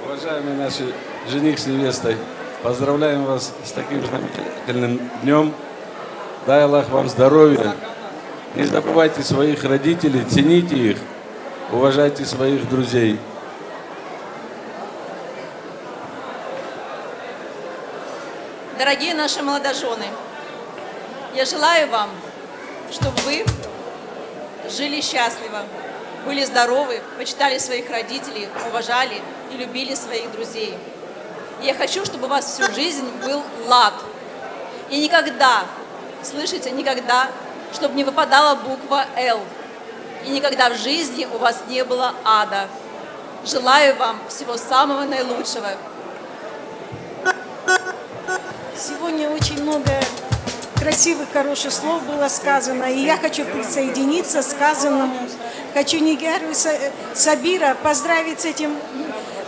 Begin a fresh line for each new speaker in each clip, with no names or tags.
Уважаемые наши жених с невестой, поздравляем вас с таким знаменательным днем. Дай Аллах вам здоровья. Не забывайте своих родителей, цените их, уважайте своих друзей.
Дорогие наши молодожены, я желаю вам, чтобы вы жили счастливо, были здоровы, почитали своих родителей, уважали и любили своих друзей. Я хочу, чтобы у вас всю жизнь был лад. И никогда, слышите, никогда, чтобы не выпадала буква «Л». И никогда в жизни у вас не было ада. Желаю вам всего самого наилучшего.
Сегодня очень много красивых, хороших слов было сказано, и я хочу присоединиться к сказанному. Хочу Нигяру и Сабира поздравить с этим,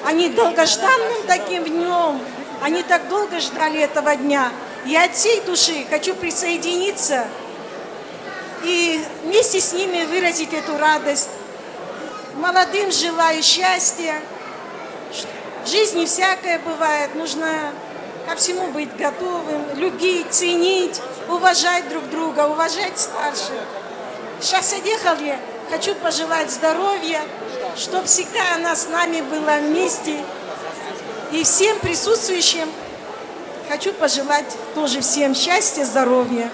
они долгожданным таким днем, они так долго ждали этого дня. Я от всей души хочу присоединиться и вместе с ними выразить эту радость. Молодым желаю счастья. В жизни всякое бывает, нужно ко всему быть готовым, любить, ценить, уважать друг друга, уважать старших. Шахсадехале хочу пожелать здоровья, чтобы всегда она с нами была вместе. И всем присутствующим хочу пожелать тоже всем счастья, здоровья.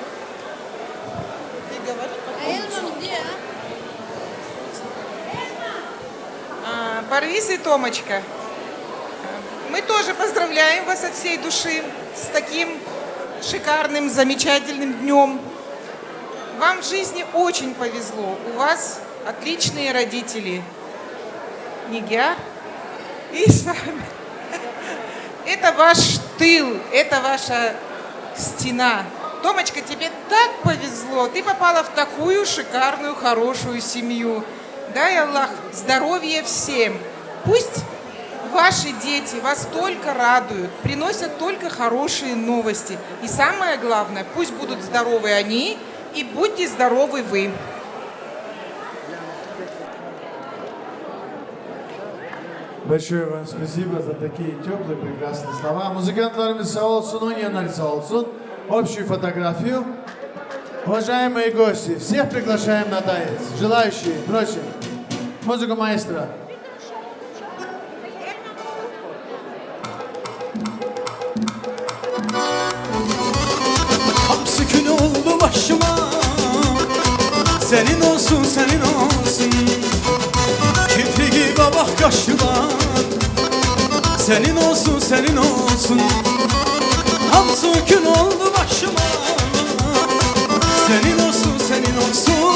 Парвиз и Томочка, мы тоже поздравляем вас от всей души с таким шикарным, замечательным днем. Вам в жизни очень повезло. У вас отличные родители. Нигяр и Сами. Это ваш тыл, это ваша стена. Томочка, тебе так повезло. Ты попала в такую шикарную, хорошую семью. Дай Аллах здоровья всем. Пусть ваши дети вас только радуют, приносят только хорошие новости. И самое главное, пусть будут здоровы они, и будьте здоровы вы.
Большое вам спасибо за такие теплые, прекрасные слова. Музыкантларımız sağ olsun, oynayanlar sağ olsun. Общую фотографию. Уважаемые гости, всех приглашаем на танец. Желающие, просим. Музыку маэстро.
Hamsi gün oldu başıma, senin olsun senin olsun. Kirpigi kabak kaşılar, senin olsun senin olsun. Hamsi gün oldu başıma, senin olsun senin olsun.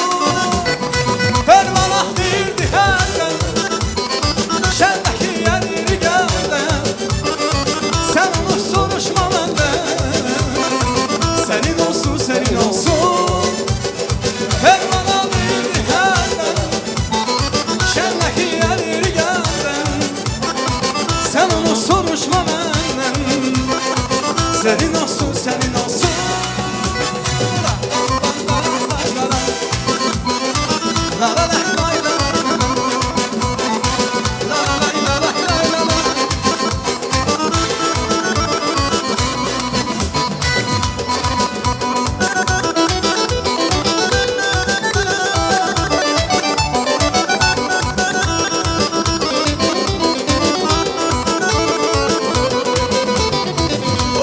Fermanah verdi herden, şerdeki yeri geldi. Sen onu soruşma benden, senin olsun senin olsun. Fermanah verdi herden, şerdeki yeri geldi. Sen onu soruşma benden, senin olsun senin olsun. La la la la.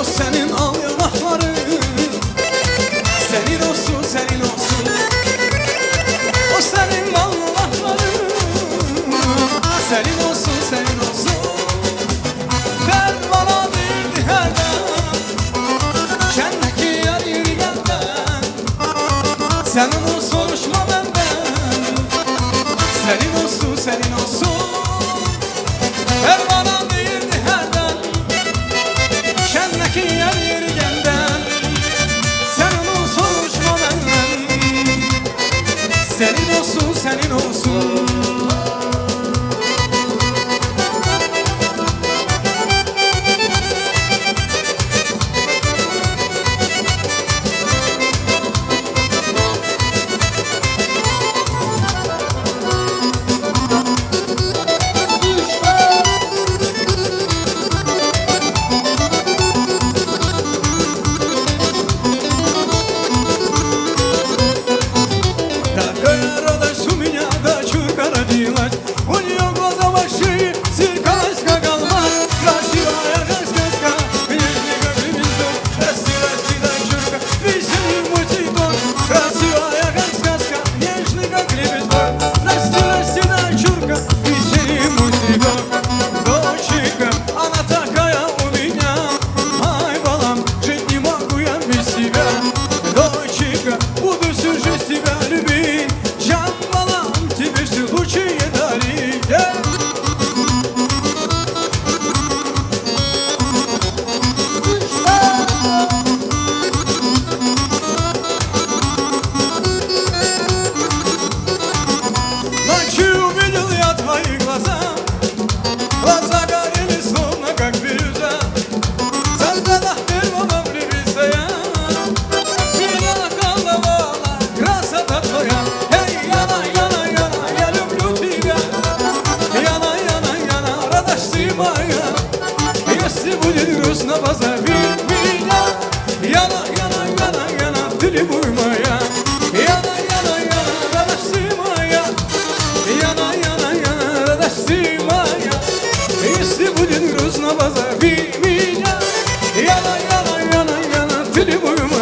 O senin al yanakların, senin olsun senin olsun. O senin al yanakların, senin olsun senin olsun. Ver bana bir diherden, kendiki yer yürüyenden. Sen onu soruşma benden, senin olsun senin olsun. Ver bana bir diherden, kendiki yer yürüyenden. Sen onu soruşma benden, senin olsun senin olsun. моя. Если будет грустно, позови меня. Яна, Яна, Яна, Яна, ты любовь моя. Яна, Яна, Яна, радость ты моя. Яна, Яна, Яна, радость ты моя. Если будет грустно, позови меня. Яна, Яна, Яна, Яна, ты любовь моя.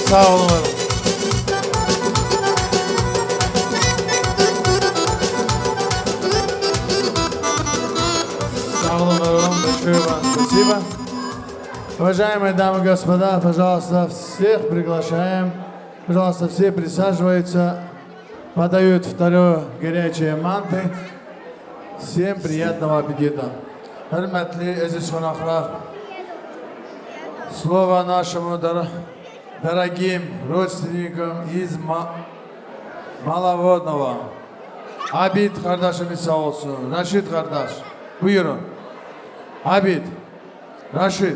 Sağ olun. Sağ olun, большое вам спасибо. Уважаемые дамы и господа, пожалуйста, всех приглашаем. Пожалуйста, все присаживаются, подают второе горячие манты. Всем приятного аппетита. Hürmetli aziz konaklar, слово нашему дорогим родственникам из Маловодного. Abid kardeşimiz sağ olsun. Raşit kardeş, buyurun. Abid, Рашид,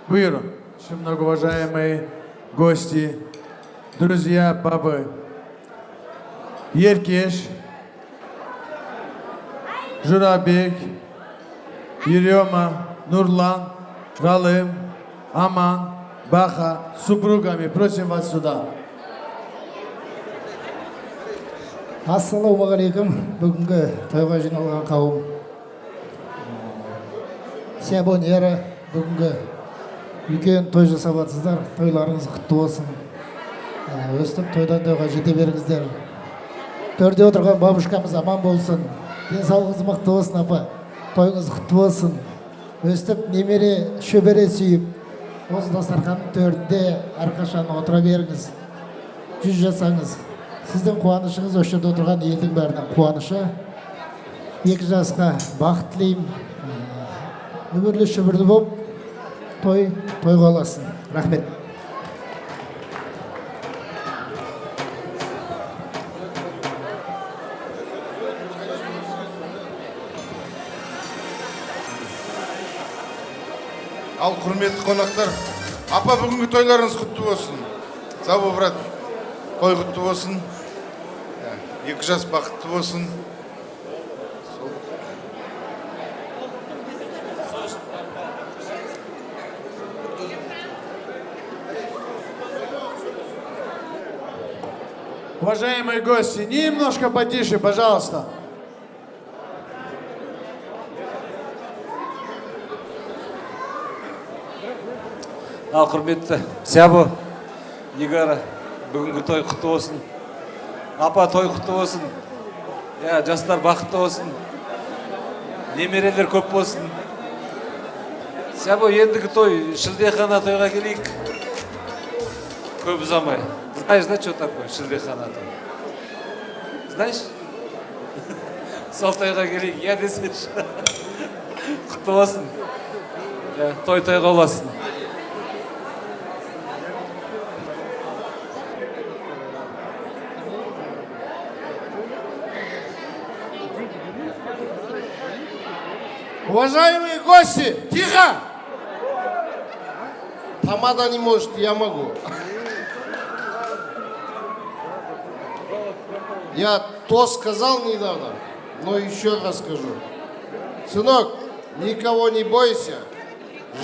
buyurun. Şimdi многоуважаемые гости, друзья, папы, Еркеш, Журабек, Ерема, Нурлан, Галым, Аман, Баха, супругами. Просим вас сюда.
Ассалаумағалейкум. Бүгінгі тойға жиналған қауым. Сябонера, бүгінгі үлкен той жасап жатсыздар. Тойларыңыз құтты болсын. Өстіп тойдан тойға жете беріңіздер. Төрде отырған бабушкамыз аман болсын. Денсаулығыңыз мықты болсын, апа. Тойыңыз құтты болсын. Өстіп немере, шөбере сүйіп, осы дастарханның төрінде әрқашан отыра беріңіз. 100 жасаңыз. Сіздің қуанышыңыз осы жерде отырған елдің бәрінің қуанышы. 2 жасқа бақыт тілеймін. Өмірлі шүбірлі болып, тойға оласын. Рахмет.
Ал құрметті қонақтар, апа бүгінгі тойларыңыз құтты болсын. Сау брат, той құтты болсын. 2 жас бақытты болсын.
Уважаемые гости, немножко потише, пожалуйста.
Ал құрметті Сябо, Нигара, бүгінгі той құтты болсын. Апа той құтты болсын. Жастар бақытты болсын. Немерелер көп болсын. Сябо, ендігі той Шілдехана тойға келейік. Көп ұзамай. Знаешь, да, что такое Шілдехана той? Знаешь? Сол тойға келейік, десеңші. Құтты болсын. Той-тойға оласын.
Уважаемые гости, тихо! Тамада не может, я могу. Я то сказал недавно, но еще раз скажу. Сынок, никого не бойся,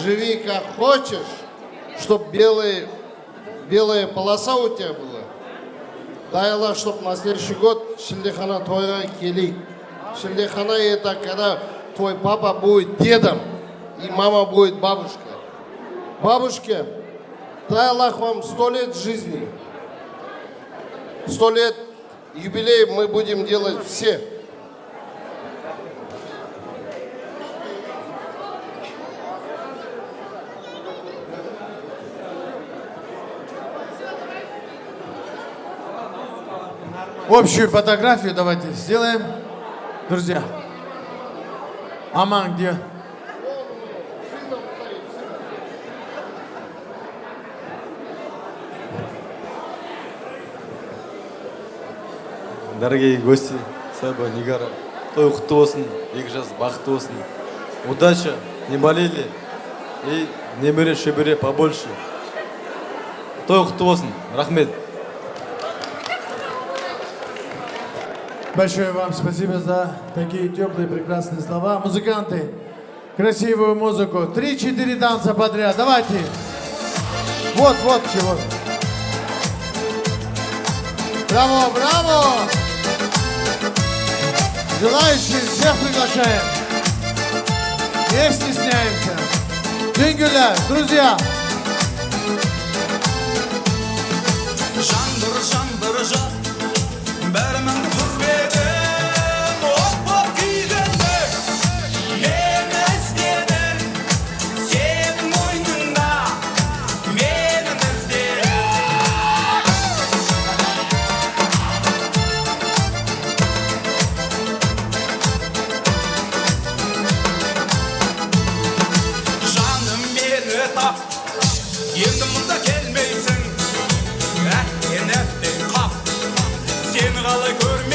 живи как хочешь, чтоб белая полоса у тебя была. Дай Аллах, чтоб на следующий год Шілдехана тойға келейік. Шілдехана это когда твой папа будет дедом и мама будет бабушкой. Бабушке, дай Аллах вам 100 лет жизни. 100 лет юбилей мы будем делать все.
Общую фотографию давайте сделаем. Друзья. Аман где?
Дорогие гости, Саба, Нигара, той құтты болсын, 2 жас бақытты болсын. Удача, не болели, и немере шөбере побольше. Той құтты болсын, рахмет.
Большое вам спасибо за такие теплые, прекрасные слова. Музыканты, красивую музыку. 3-4 танца подряд. Давайте. Вот чего. Браво, браво! Желающих всех приглашаем. Не стесняемся. Дюнгеля, друзья.
Жандар жан, бәрімін күзбедім, оп күйгенді. Мені іздедің, сенің мойныңда, менің іздерім. Жаным мені тап, енді мұнда келмейсің. Әттен қап, сені қалай көрмейсің.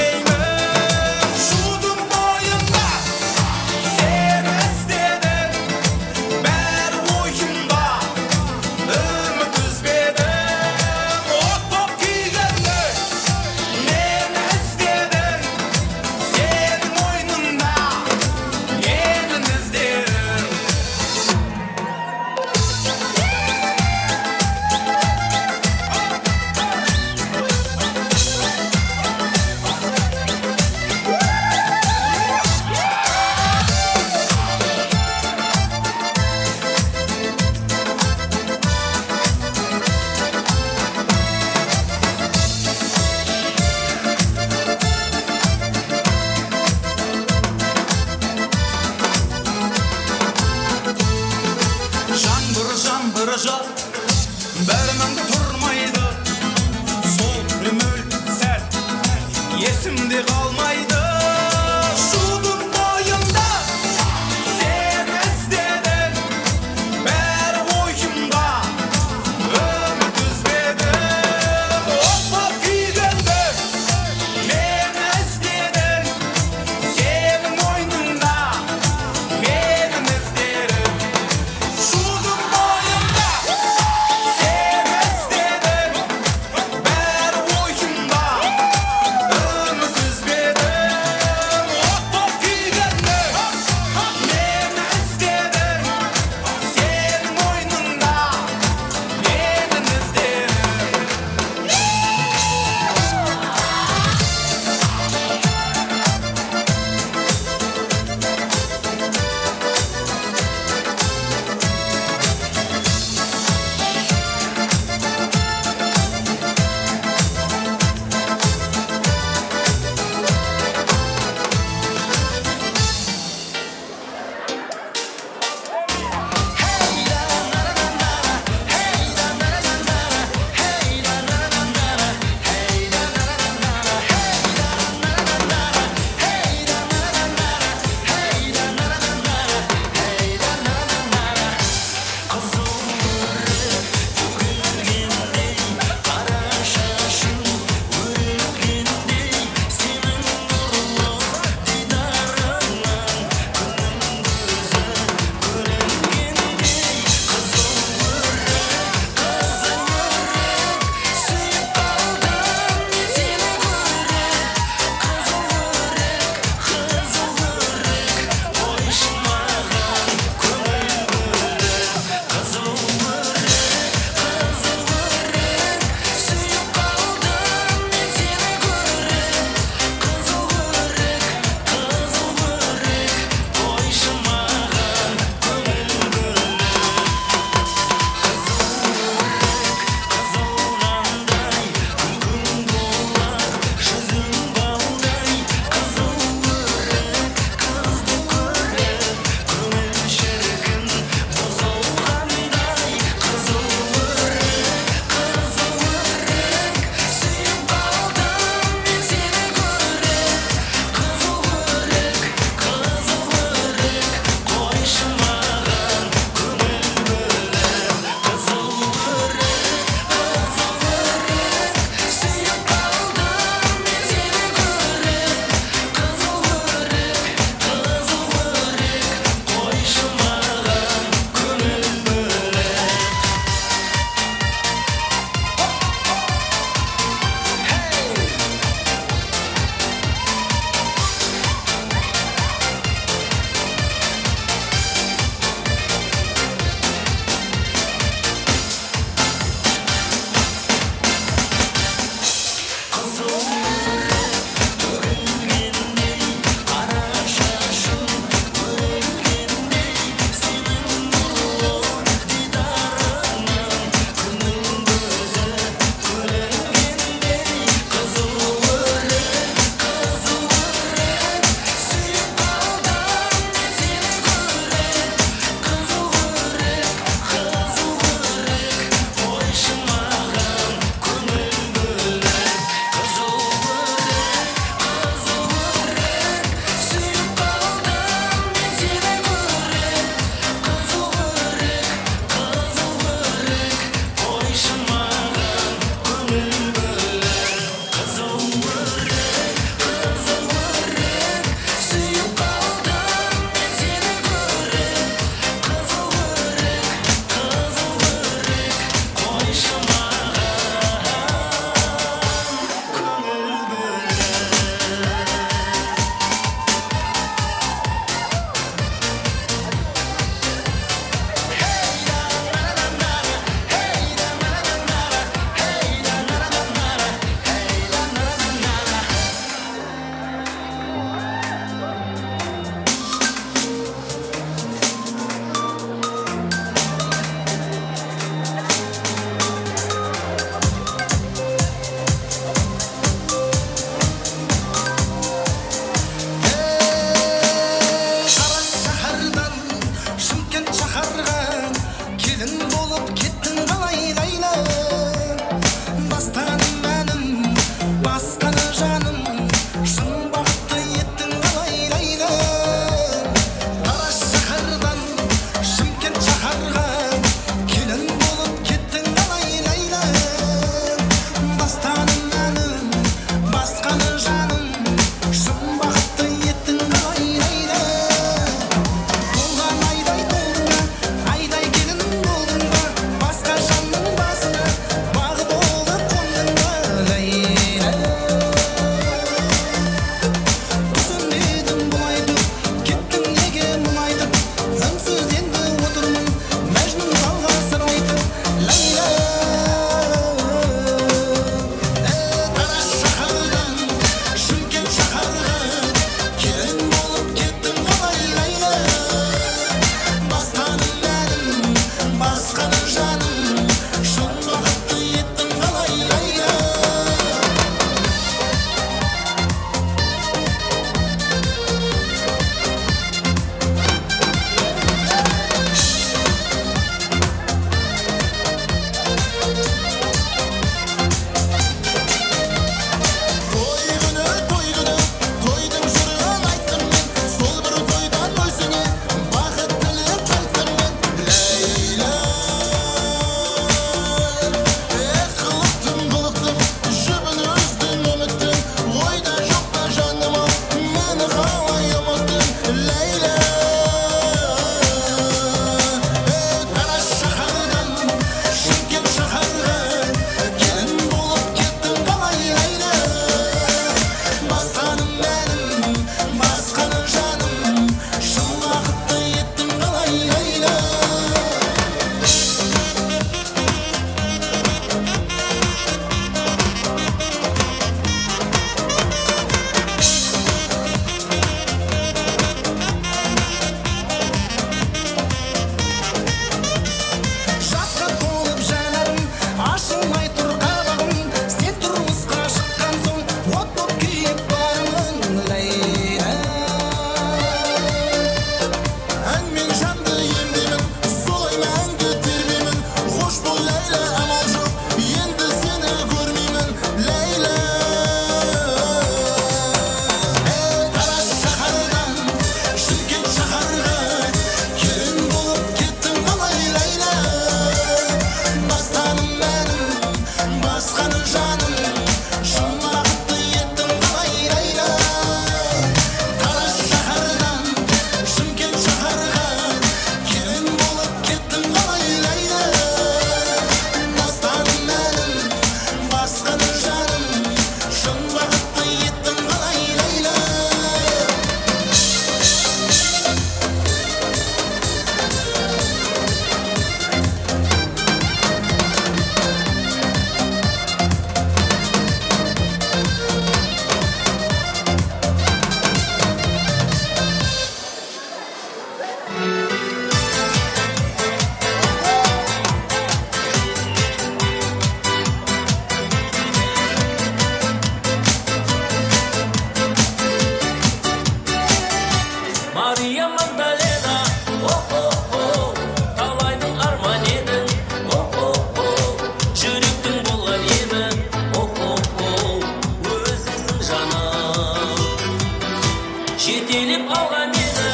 жетелеп алған еді,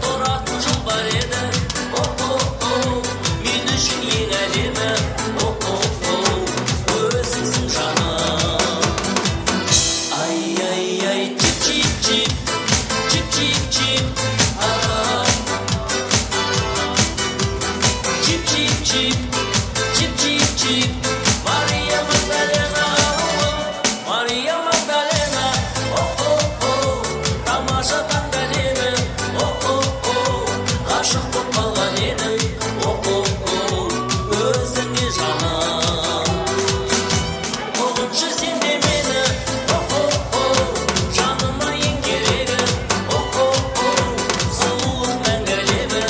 тұратын жыл бар еді, мен үшін ең әдемі, өзіңсің жаным. Ай, ай, ай, чип, чип, чип, чип, чип, чип, чип, чип, чип, чип, чип, чип, Мария Магдалена, Мария Магдалена, тамаша таңдалена, ғашық боп қалған едің, өзіңе жаным. Ұғыншы сен де мені, жаныма ең керегі, сұлулық мәңгі әлемі,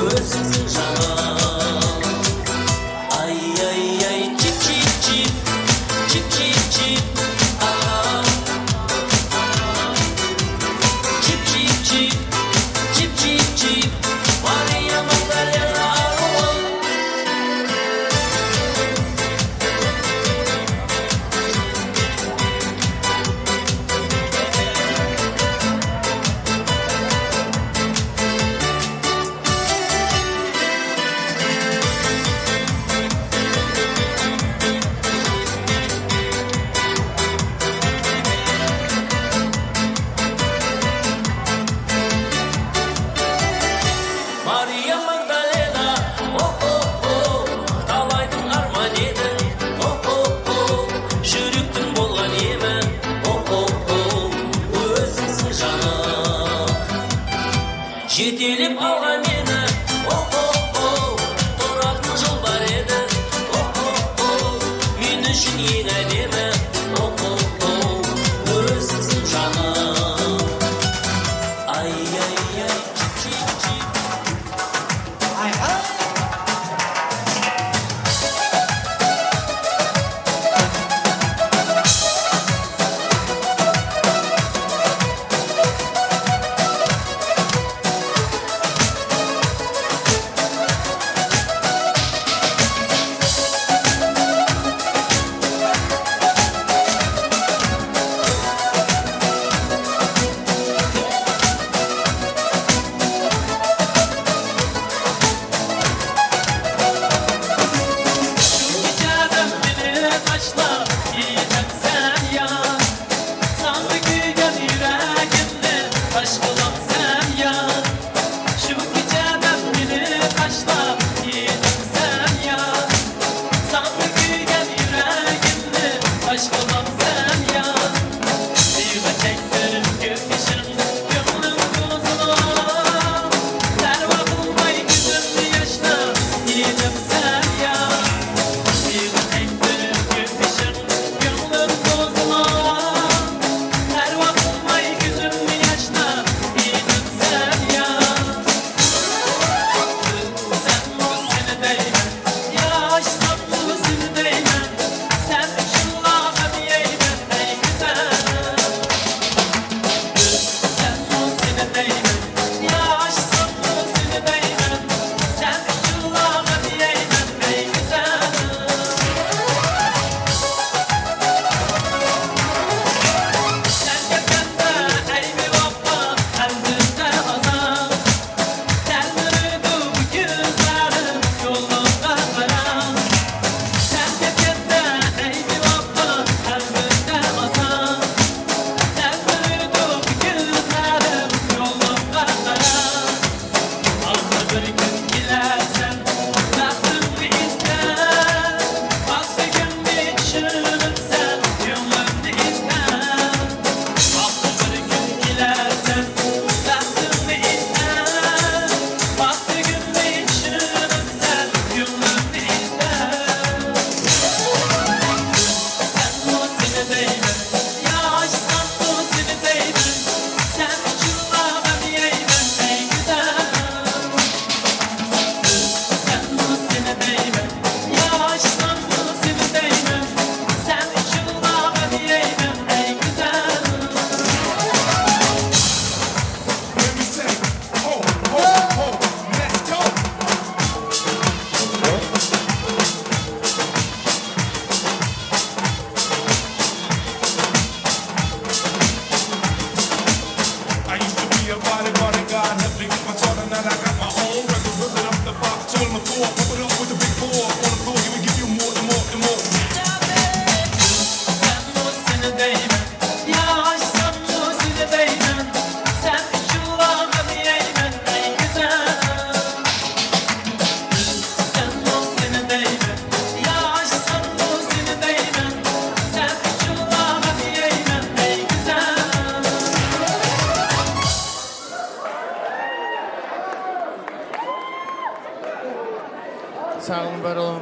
өзіңсің жаным. Ай, ай, ай, чип, чип, чип, чип, чип, чип, чип, чип, чип, чип, чип, чип, Мария Магдалена аруым. Мария Магдалена, талайдың арман едің, жүректің болған емі, өзіңсің жаным. Жетелеп алған мені, тұратын жыл бар еді, мен үшін ең әдемі, өзіңсің жаным. Ай, ай, ай, чип, чип, чип.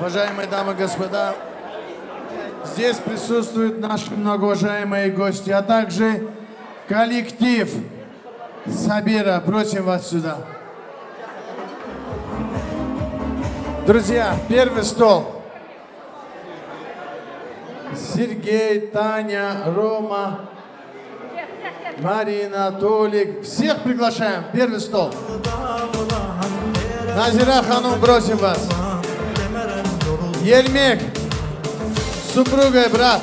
уважаемые дамы и господа, здесь присутствуют наши многоуважаемые гости, а также коллектив Сабира. Просим вас сюда. Друзья, первый стол. Сергей, Таня, Рома, Марина, Толик. Всех приглашаем. Первый стол. Назира Ханум, просим вас. Ермек, супруга и брат.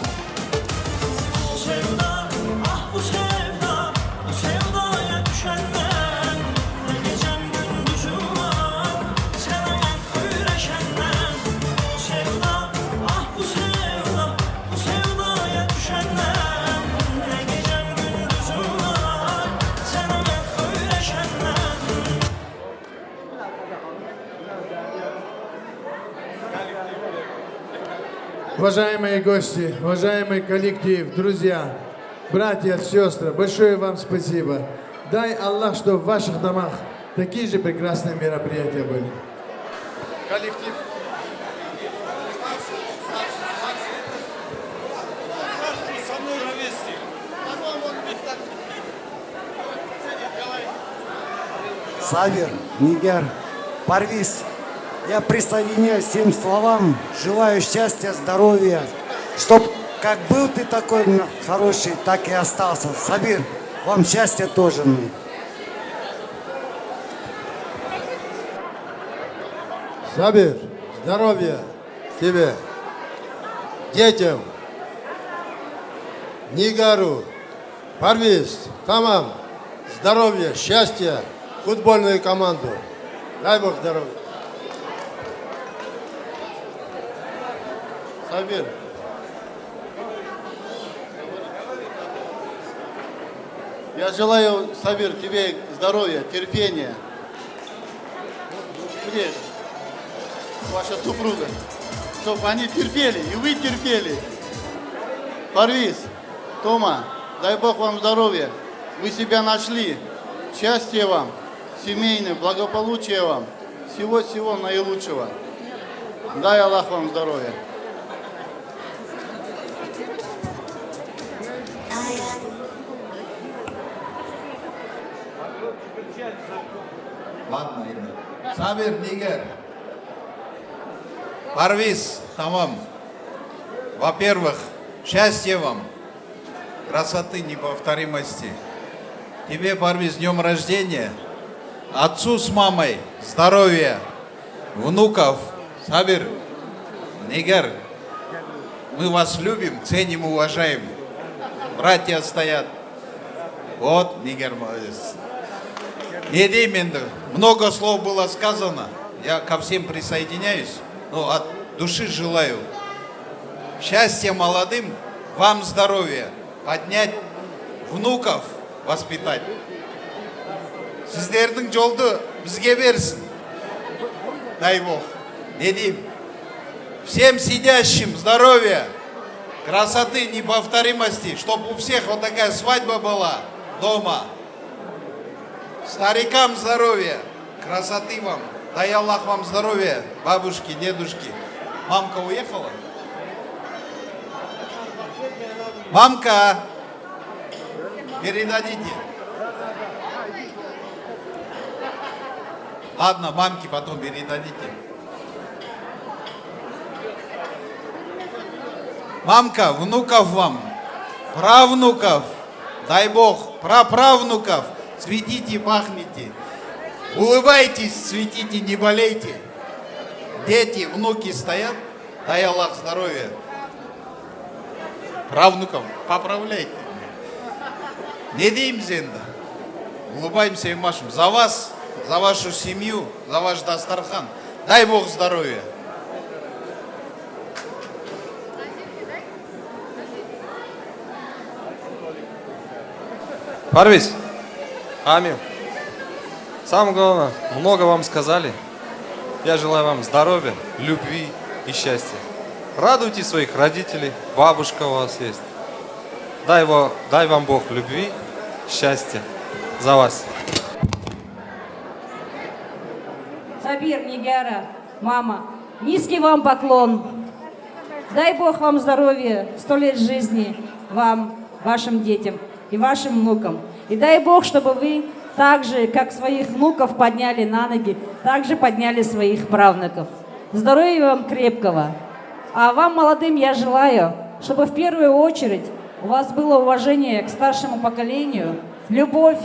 Уважаемые гости, уважаемый коллектив, друзья, братья, сестры, большое вам спасибо. Дай Аллах, чтобы в ваших домах такие же прекрасные мероприятия были. Коллектив.
Сабир, Нигер, Парвиз, я присоединяюсь к тем словам, желаю счастья, здоровья, чтоб как был ты такой хороший, так и остался. Сабир, вам счастья тоже.
Сабир, здоровья тебе, детям, Нигару, Парвиз, Тамам, здоровья, счастья, футбольную команду. Дай Бог здоровья. Сабир. Я желаю, Сабир, тебе здоровья, терпения. Где ваша супруга? Чтобы они терпели, и вы терпели. Парвиз, Тома, дай Бог вам здоровья. Вы себя нашли. Счастья вам, семейное, благополучия вам. Всего-всего наилучшего. Дай Аллах вам здоровья.
Ладно, Сабир, Нигер, Парвиз, Тамам. Во-первых, счастья вам, красоты, неповторимости. Тебе, Парвиз, с днем рождения. Отцу с мамой здоровья, внуков. Сабир, Нигер, мы вас любим, ценим, уважаем. Братья стоят. Вот, Нигер, молодец. Не дейменді, много слов было сказано, я ко всем присоединяюсь, но от души желаю счастья молодым, вам здоровья, поднять внуков, воспитать. Сіздердің жолды бізге берсін, дай Бог. Не деймін. Всем сидящим здоровья, красоты, неповторимости, чтобы у всех вот такая свадьба была дома. Старикам здоровья, красоты вам, дай Аллах вам здоровья, бабушки, дедушки. Мамка уехала? Мамка, передадите. Ладно, мамке потом передадите. Мамка, внуков вам, правнуков, дай Бог, праправнуков. Цветите, пахните, улыбайтесь, цветите, не болейте. Дети, внуки стоят, дай Аллах здоровья. Правнукам поправляйте. Не дейміз енді. Улыбаемся и машем. За вас, за вашу семью, за ваш дастархан. Дай Бог здоровья.
Парвиз, Амин. Самое главное, много вам сказали. Я желаю вам здоровья, любви и счастья. Радуйте своих родителей, бабушка у вас есть. Дай вам Бог любви, счастья за вас.
Сабир, Нигера, мама, Низкий вам поклон. Дай Бог вам здоровья, 100 лет жизни вам, вашим детям и вашим внукам. И дай Бог, чтобы вы так же, как своих внуков подняли на ноги, так же подняли своих правнуков. Здоровья вам крепкого. А вам, молодым, я желаю, чтобы в первую очередь у вас было уважение к старшему поколению, любовь,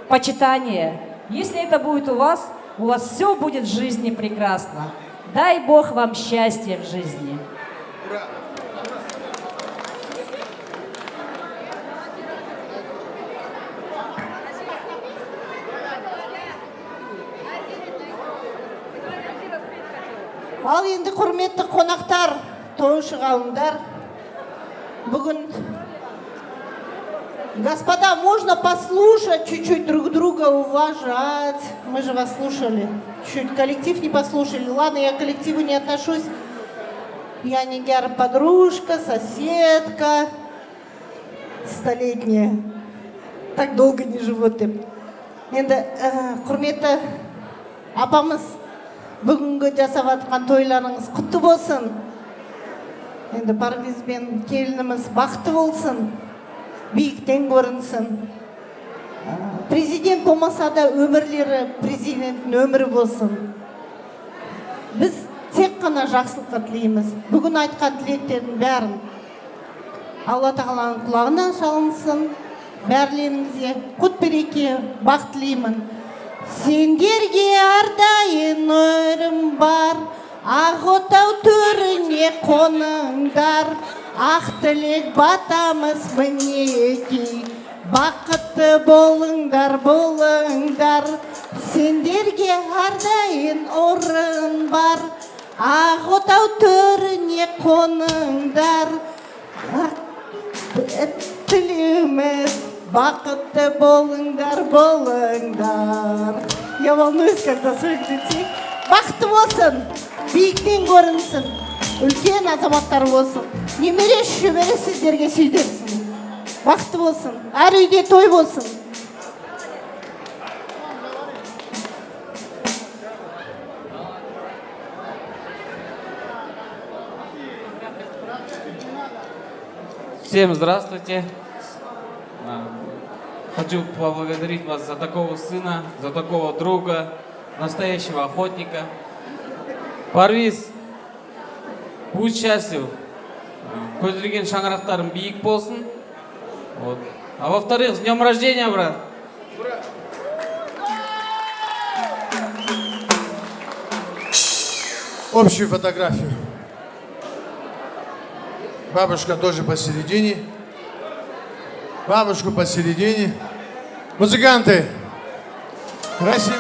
почитание. Если это будет у вас все будет в жизни прекрасно. Дай Бог вам счастья в жизни.
Ал енді құрметті қонақтар, тойшы қауымдар, бүгін, господа, можно послушать чуть-чуть друг друга, уважать. Мы же вас слушали. Чуть коллектив не послушали. Ладно, я к коллективу не отношусь. Я Нигер подружка, соседка, столетняя. Так долго не живут им. Енді құрметті апамыз, бүгінгі жасап жатқан тойларыңыз құтты болсын. Енді Парвиз бен келініміз бақытты болсын, биіктен көрінсін. Президент болмаса да өмірлері президенттің өмірі болсын. Біз тек қана жақсылыққа тілейміз. Бүгін айтқан тілектердің бәрін Алла тағаланың құлағына шалынсын. Бәрлеріңізге құт береке, бақыт тілеймін. Сендерге әрдайым өрім бар, ақ отау төріне қоныңдар, ақ тілек батамыз мінекей, бақытты болыңдар, болыңдар. Сендерге әрдайым орын бар, ақ отау төріне қоныңдар, тілеуміз, бақытты болыңдар, болыңдар. Я волнуюсь, когда своих детей. Бақытты болсын, биіктен көрінсін, үлкен азаматтар болсын. Немере шөбере сіздерге сүйдерсін. Бақытты болсын, әр үйде той болсын.
Всем здравствуйте. Хочу поблагодарить вас за такого сына, за такого друга, настоящего охотника. Парвиз, будь счастлив. Көздеген шаңырақтарың биік болсын. Вот. А во-вторых, с днем рождения, брат.
Общую фотографию. Бабушка тоже посередине. Бабушку посередине. Музыканты. Красиво.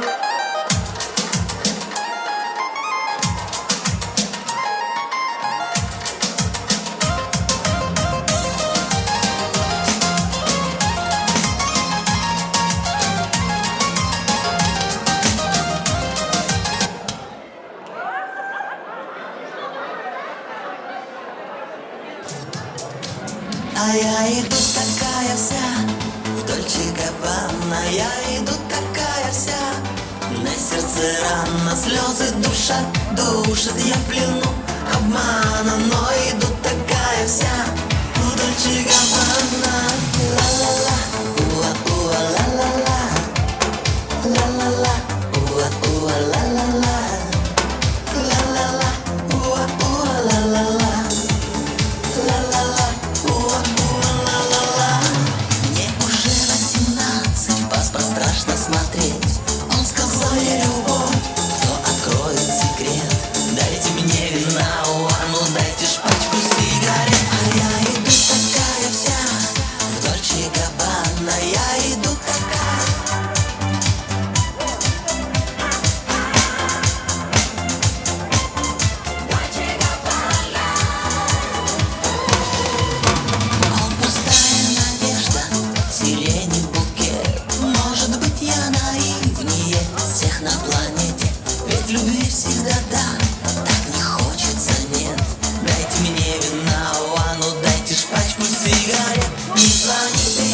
А я иду такая вся в Дольче Габбана, я иду такая вся, на сердце рана, слезы душат, душат, я в плену обмана, но иду такая вся в Дольче Габбана. Ла-ла-ла, уа-уа, ла-ла-ла, ла-ла-ла, уа-уа, ла-ла-ла, ла-ла-ла, уа-уа, ла-ла-ла. Страшно смотреть, он сказал, я любовь, кто откроет секрет? Дайте мне вина, ну дайте ж пачку сигарет. А я иду такая вся в Дольче Габбана, я иду такая. Дольче Габбана. Он пустая надежда, сирени букет. Может быть, я наивнее всех на планете, ведь любви всегда так не хочется, нет. Дайте мне вина, ну дайте ж пачку сигарет. Не звони ты,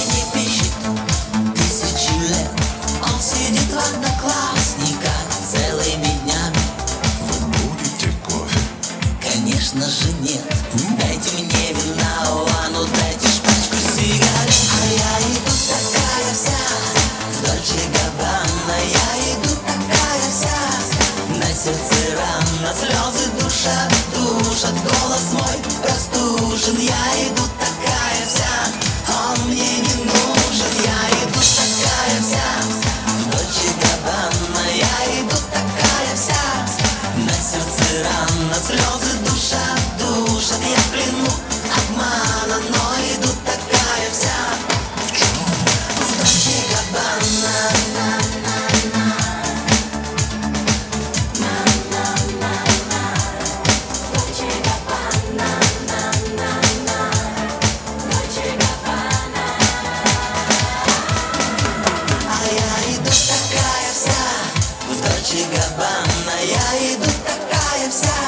я иду такая вся,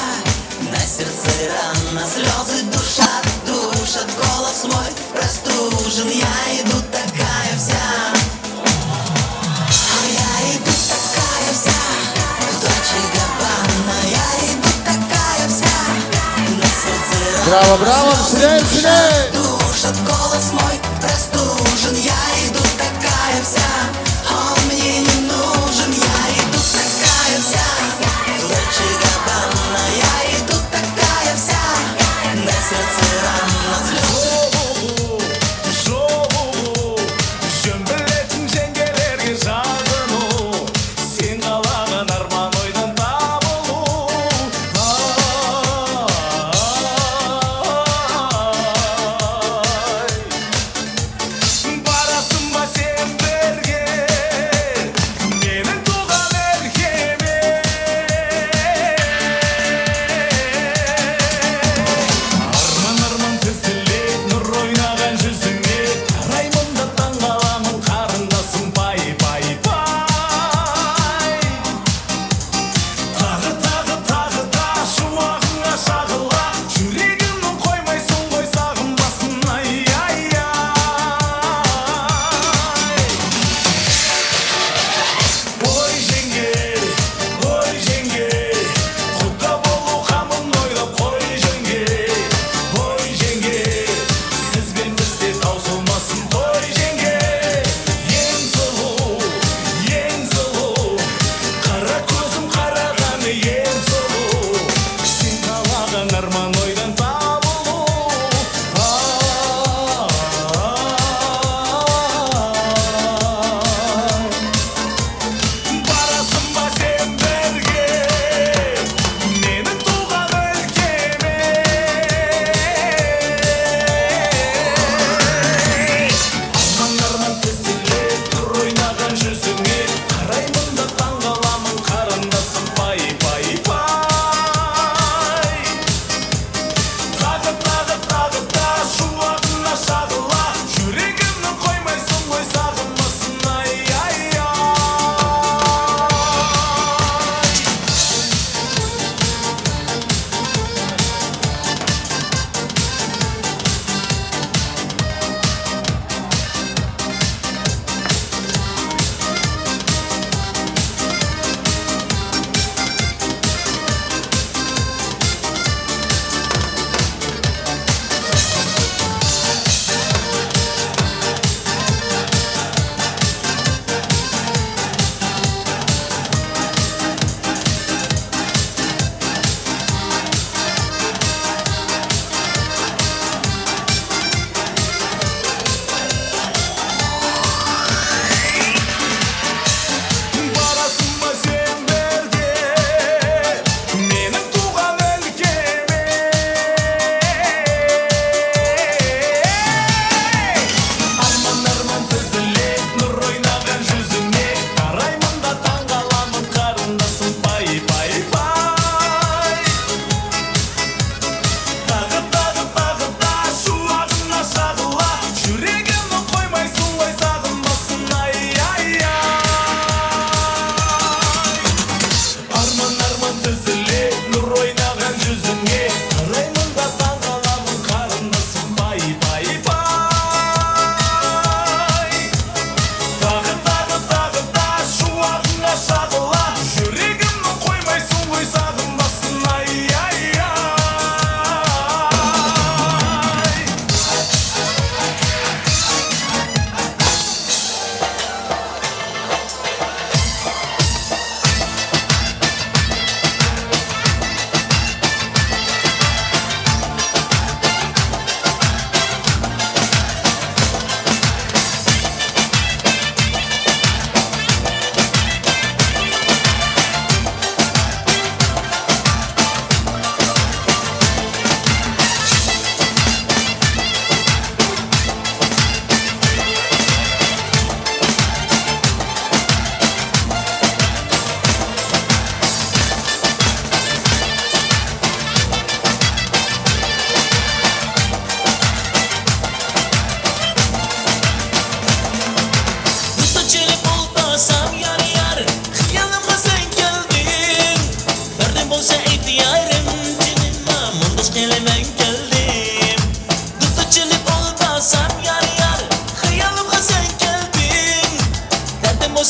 на сердце рана, слезы душат, душат, голос мой простужен, я иду такая вся. Я иду такая вся, в Дольче Габбана, я иду такая вся, на сердце рана,
Браво, браво, сильнее, сильнее!
душат, голос мой простужен, я иду такая вся, он мне не нужен, я иду такая вся, в Дольче Габбана, я иду такая вся, на сердце рана, слезы.
Шөмбелеттің жеңгелерге жағыну, сен қалаған арман ойдан табылу.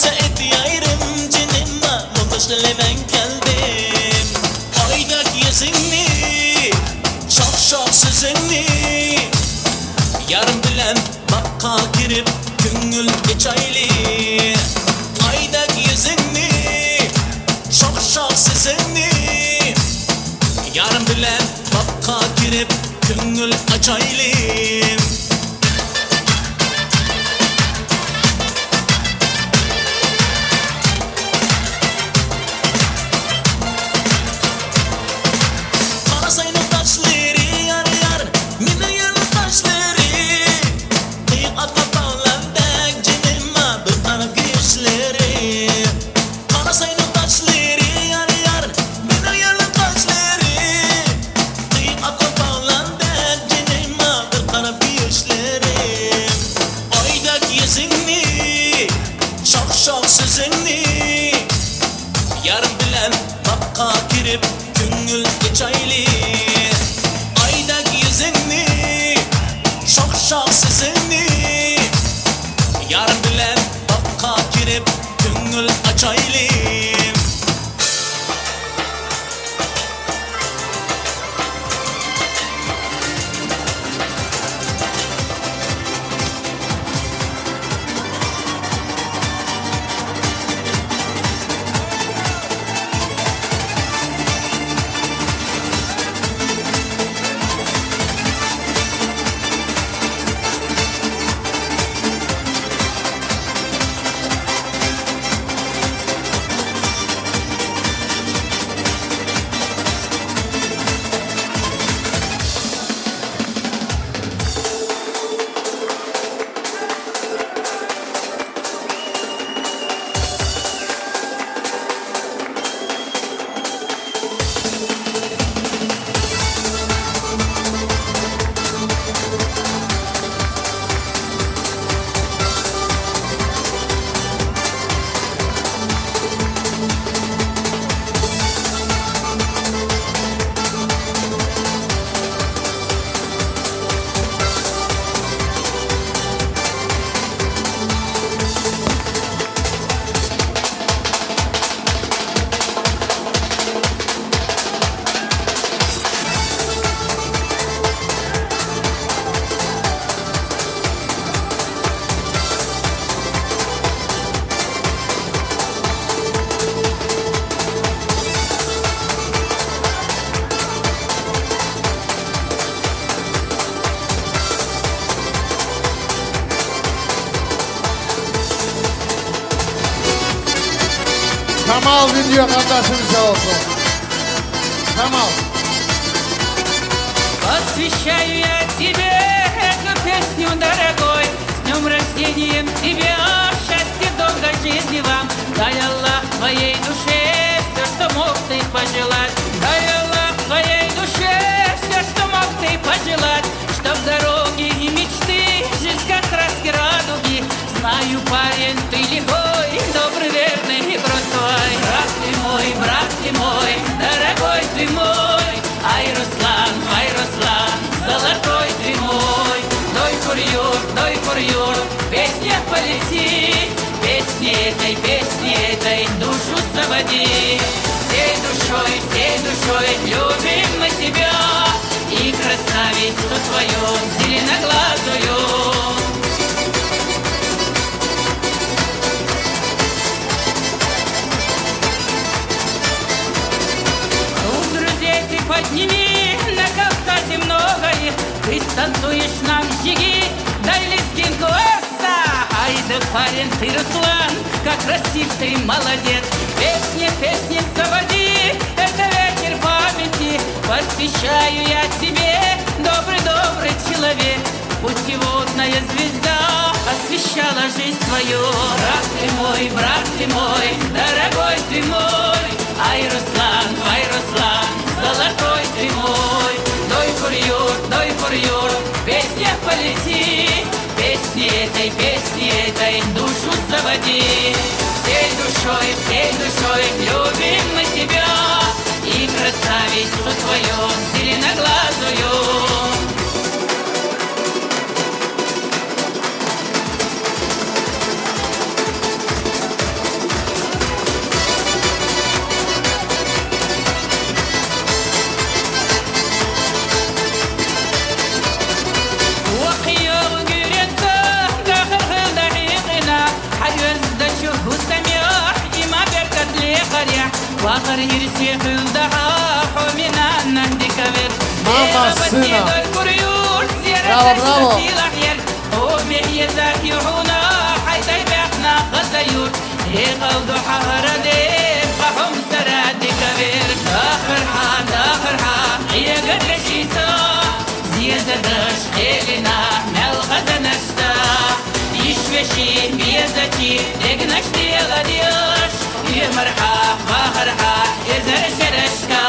et yayrım cinimma Mutlaşlı ben geldim Aydak yüzünü Şak şak sözünü Yarım bilen bakka girip Güngül geçaylı Aydak yüzünü Şak şak sözünü Yarım bilen bakka girip Güngül açaylı Yarım bilen bakka girip Güngül geçaylı Aydak yüzünü Şok şok sesini Yarım bilen bakka girip Güngül açaylı
Камал видео kardeşimiz sağ olsun. Камал.
Посвящаю я тебе эту песню, дорогой. С днем рождения тебя, счастья, долгой жизни вам. Дай Аллах твоей душе все, что мог ты пожелать. Дай Аллах твоей душе все, что мог ты пожелать. Чтоб дороги и мечты, жизнь как краски радуги. Знаю, парень, ты лихой, добрый, верный и крутой. Брат ты мой, дорогой ты мой. Ай, Руслан, золотой ты мой. Дой курьер, песня полети. Песни этой душу заводи. Всей душой любим мы тебя. И красавицу твою зеленоглазую. Подними, на Кавказе много их. Ты станцуешь нам жиги, дай лезгинку эса. Ай да парень ты, Руслан, как красив ты, молодец. Песни заводи, это ветер памяти. Посвящаю я тебе, добрый человек. Путеводная звезда освещала жизнь твою. Брат ты мой, дорогой ты мой. Ай, Руслан, золотой ты мой. Дой курьер, песня полети. Песни этой душу заводи. Всей душой любим мы тебя. И красавицу твою зеленоглазую. وآخر يرسي خلدها حومنا نهدي كبير
Mama sina.
Bravo,
bravo.
ومهي زاكي حونا حيث بيحنا غزيور يقلدو حهردي فحوم سرادي كبير آخر حان يا قدر شيسا زيادة داش خيلنا ملغزنشتا يشوشي بيزتي دقنشتي غديش يمرحا فاخرحا يزر شرشكا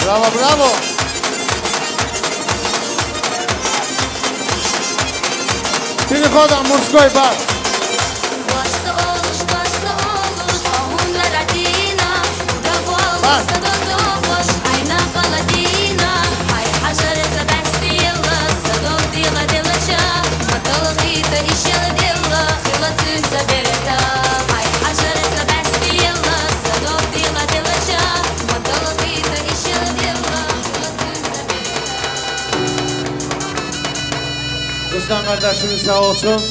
Bravo, bravo! Переходом мужской бар. Ruslan kardeşimiz sağ olsun.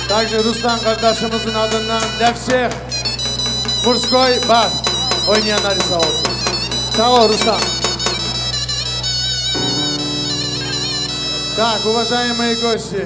Также Ruslan kardeşimizin adından для всех мужской бар. oynayanlar sağ olsun. Sağ ol, Rustam. Так, уважаемые гости.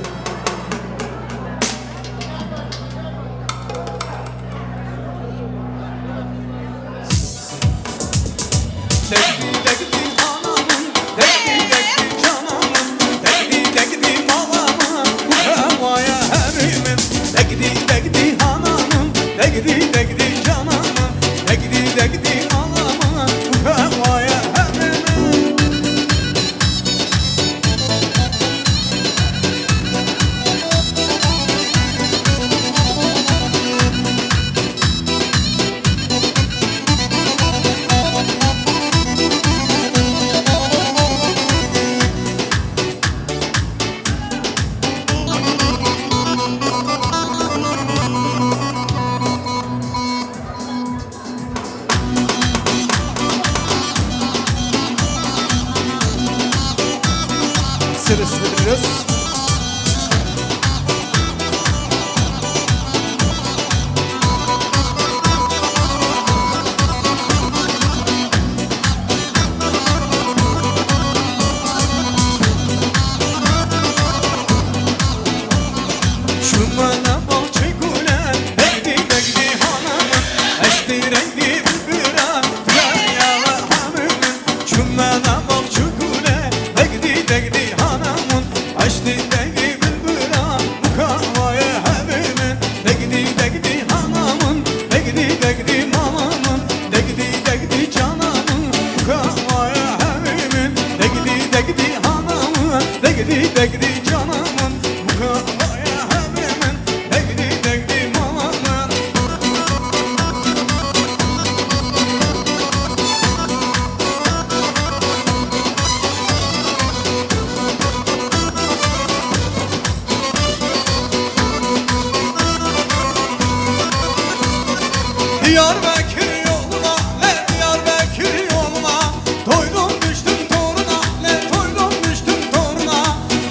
Diyarbakır yoluna, Diyarbakır yoluna, doydum düştüm toruna, doydum düştüm toruna.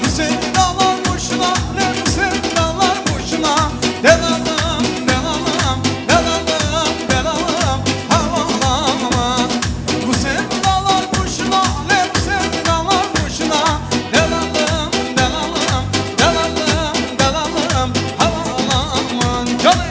Bu sevdalar boşuna, bu sevdalar boşuna. Delalım, delalım, delalım, delalım, havalama. Bu sevdalar boşuna, bu sevdalar boşuna. Delalım, delalım, delalım, delalım, havalama. Canım.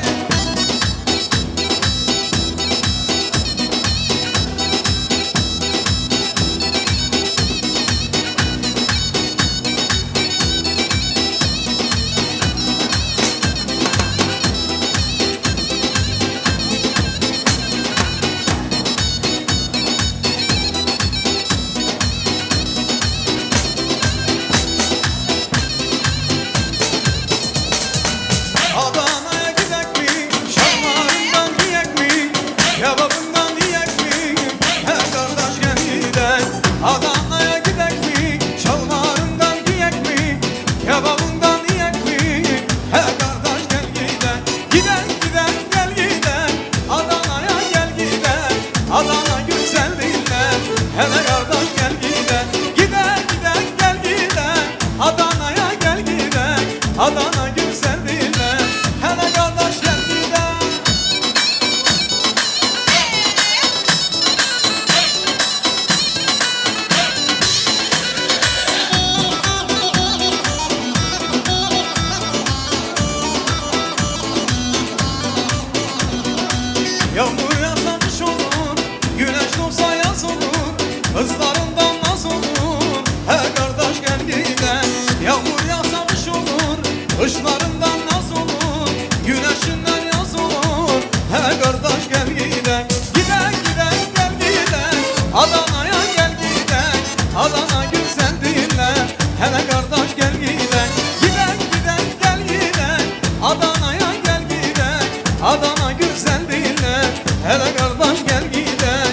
Adana'ya gidek mi? Şalvarından giyek mi? Kebabından yiyek mi? He kardeş gel gidek. Adana'ya gidek mi? Şalvarından giyek mi? Kebabından yiyek mi? He kardeş gel gidek. Gidek gidek gel gidek. Adana'ya gel gidek. Adana güzel dinler. Hele kardeş gel gidek. Gidek gidek gel gidek. Adana'ya gel gidek. Adana güzel dinler. Hele kardeş gel gidek. Yağmur yağsa kış olur, güneş doğsa yaz olur, hızlarından naz olur. He kardeş gel gidek. Yağmur yağsa kış olur, kışlarından naz olur, güneşinden yaz olur. He kardeş gel gidek. Gidek gidek gel gidek. Adana'ya gel gidek. Adana güzel dinler. Hele kardeş gel gidek. Gidek gidek gel gidek. Adana'ya gel gidek. Adana güzel dinler. Hele kardeş gel gidek.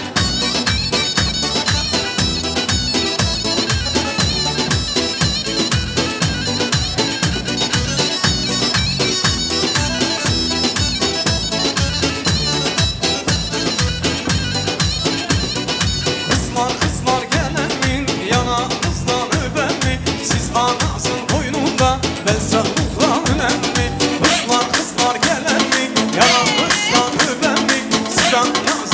Kızlar kızlar gelen mi? Yana kızdan öpen mi? Siz anasın koynunda, ben sarılıkla ölen mi? Kızlar kızlar gelen mi? Yana kızdan öpen mi? Siz anasın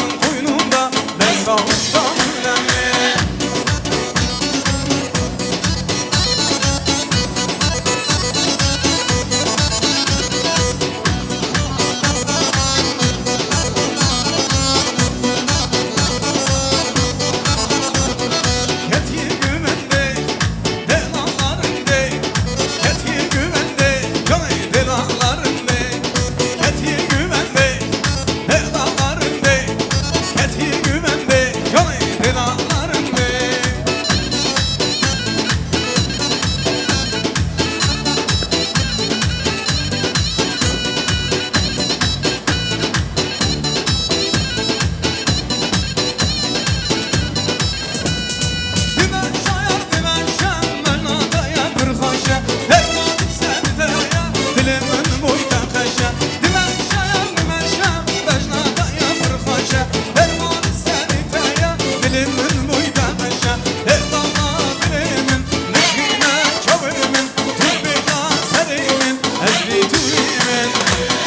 dilimin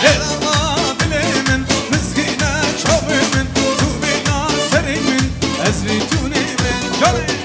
Delala dilimin Mizgine çobimin Tubina serimin Ezritunimin Canım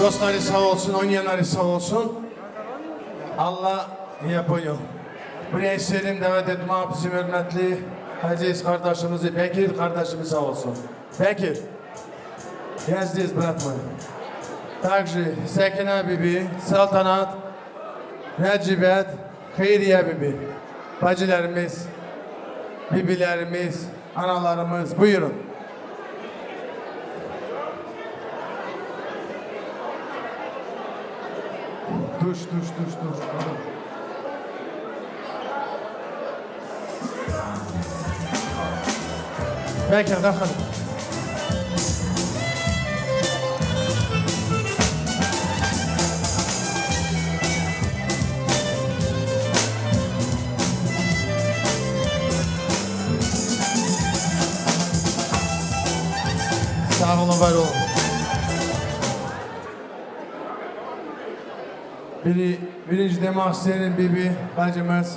Dostları sağ olsun, oynayanları sağ olsun. Allah yapıyor. Buraya istedim davet etme bizim hürmetli aziz kardeşimizi, Bekir kardeşimiz sağ olsun. Bekir, yazdınız bırakmayın. Также Sekine Bibi, Saltanat, Necibet, Hayriye Bibi, bacılarımız, bibilerimiz, analarımız, buyurun. Tuş. Peki, bakalım. Sağ olun, var olun. Birinci demek senin bibi, bacımız,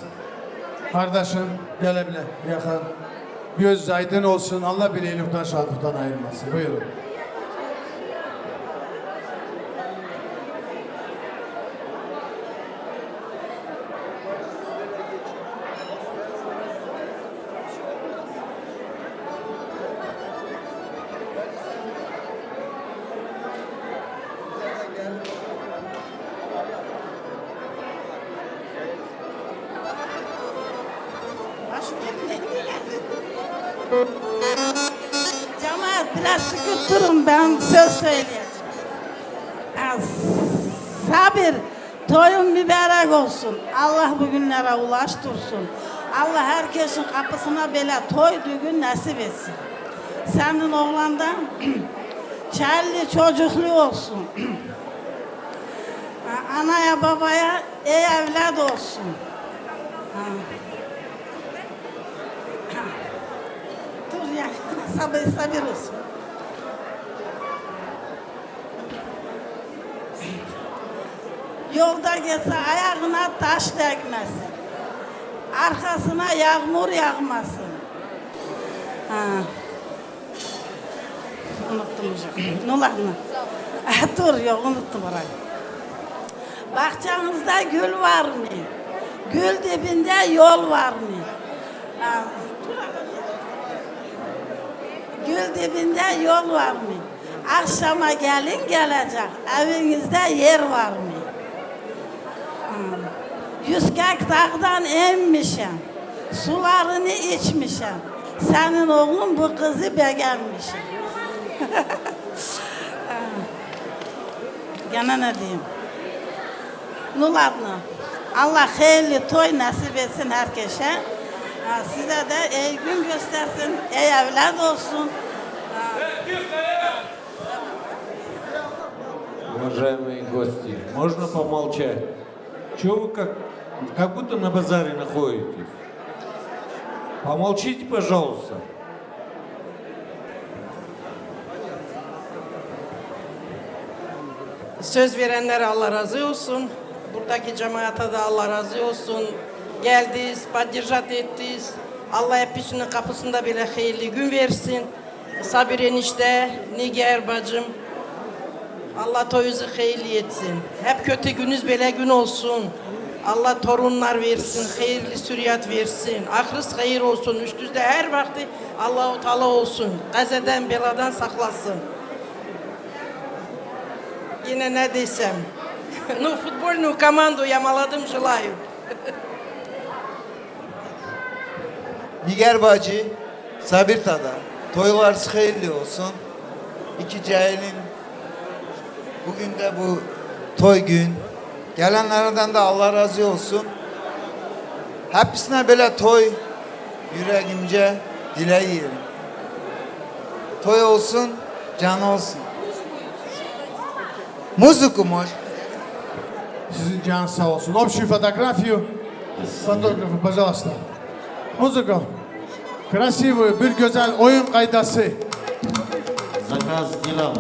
kardeşim, gelebilir, yakın. Göz aydın olsun, Allah bir iyilikten, şadlıktan ayırmasın. Buyurun.
Cemaat biraz sükut durun, ben söz söyleyeceğim. Sabir, toyun mübarek olsun. Allah bugünlere ulaştırsın. Allah herkesin kapısına böyle toy düğün nasip etsin. Senin oğlandan çelli çocuklu olsun. Anaya babaya iyi evlat olsun. Dur ya, sabır olsun. Yolda geçse ayağına taş değmesin. Arkasına yağmur yağmasın. Unuttum hocam. Nularını. Dur yok, unuttum orayı. Bahçenizde gül var mı? Gül dibinde yol var mı? Gül dibinde yol var mı? Akşama gelin gelecek, evinizde yer var mı? Yüzgek dağdan emmişim, sularını içmişim. Senin oğlun bu kızı beğenmişim. Gene ne diyeyim? Nuladlı. Allah hayırlı toy nasip etsin herkese. Size de iyi gün göstersin, iyi evlat olsun.
Уважаемые гости, можно помолчать? Чего вы как будто на базаре находитесь? Помолчите, пожалуйста.
Söz verenlere Allah razı olsun. Buradaki cemaate de Allah razı olsun. Geldiniz, поддержать ettiniz. Allah hepsinin kapısında bile hayırlı gün versin. Sabir enişte, Nigar bacım. Allah toyunuzu hayırlı etsin. Hep kötü gününüz böyle gün olsun. Allah torunlar versin, hayırlı süriyat versin. Ahırız hayır olsun. Üstünüzde her vakti Allah-u Teala olsun. Gazeden, beladan saklasın. Yine ne desem. Ну, футбольную команду я молодым желаю.
Nigar bacı, Sabir tada, toylarınız hayırlı olsun. İki cahilin bugün de bu toy gün. Gelenlerden de Allah razı olsun. Hepsine böyle toy yüreğimce dileğiyorum. Toy olsun, can olsun. Музыку может.
Sizin can sağ olsun. Общую фотографию. Fotoğrafı, пожалуйста. Музыку. Красивую, bir güzel oyun kaydası.
Заказ дела.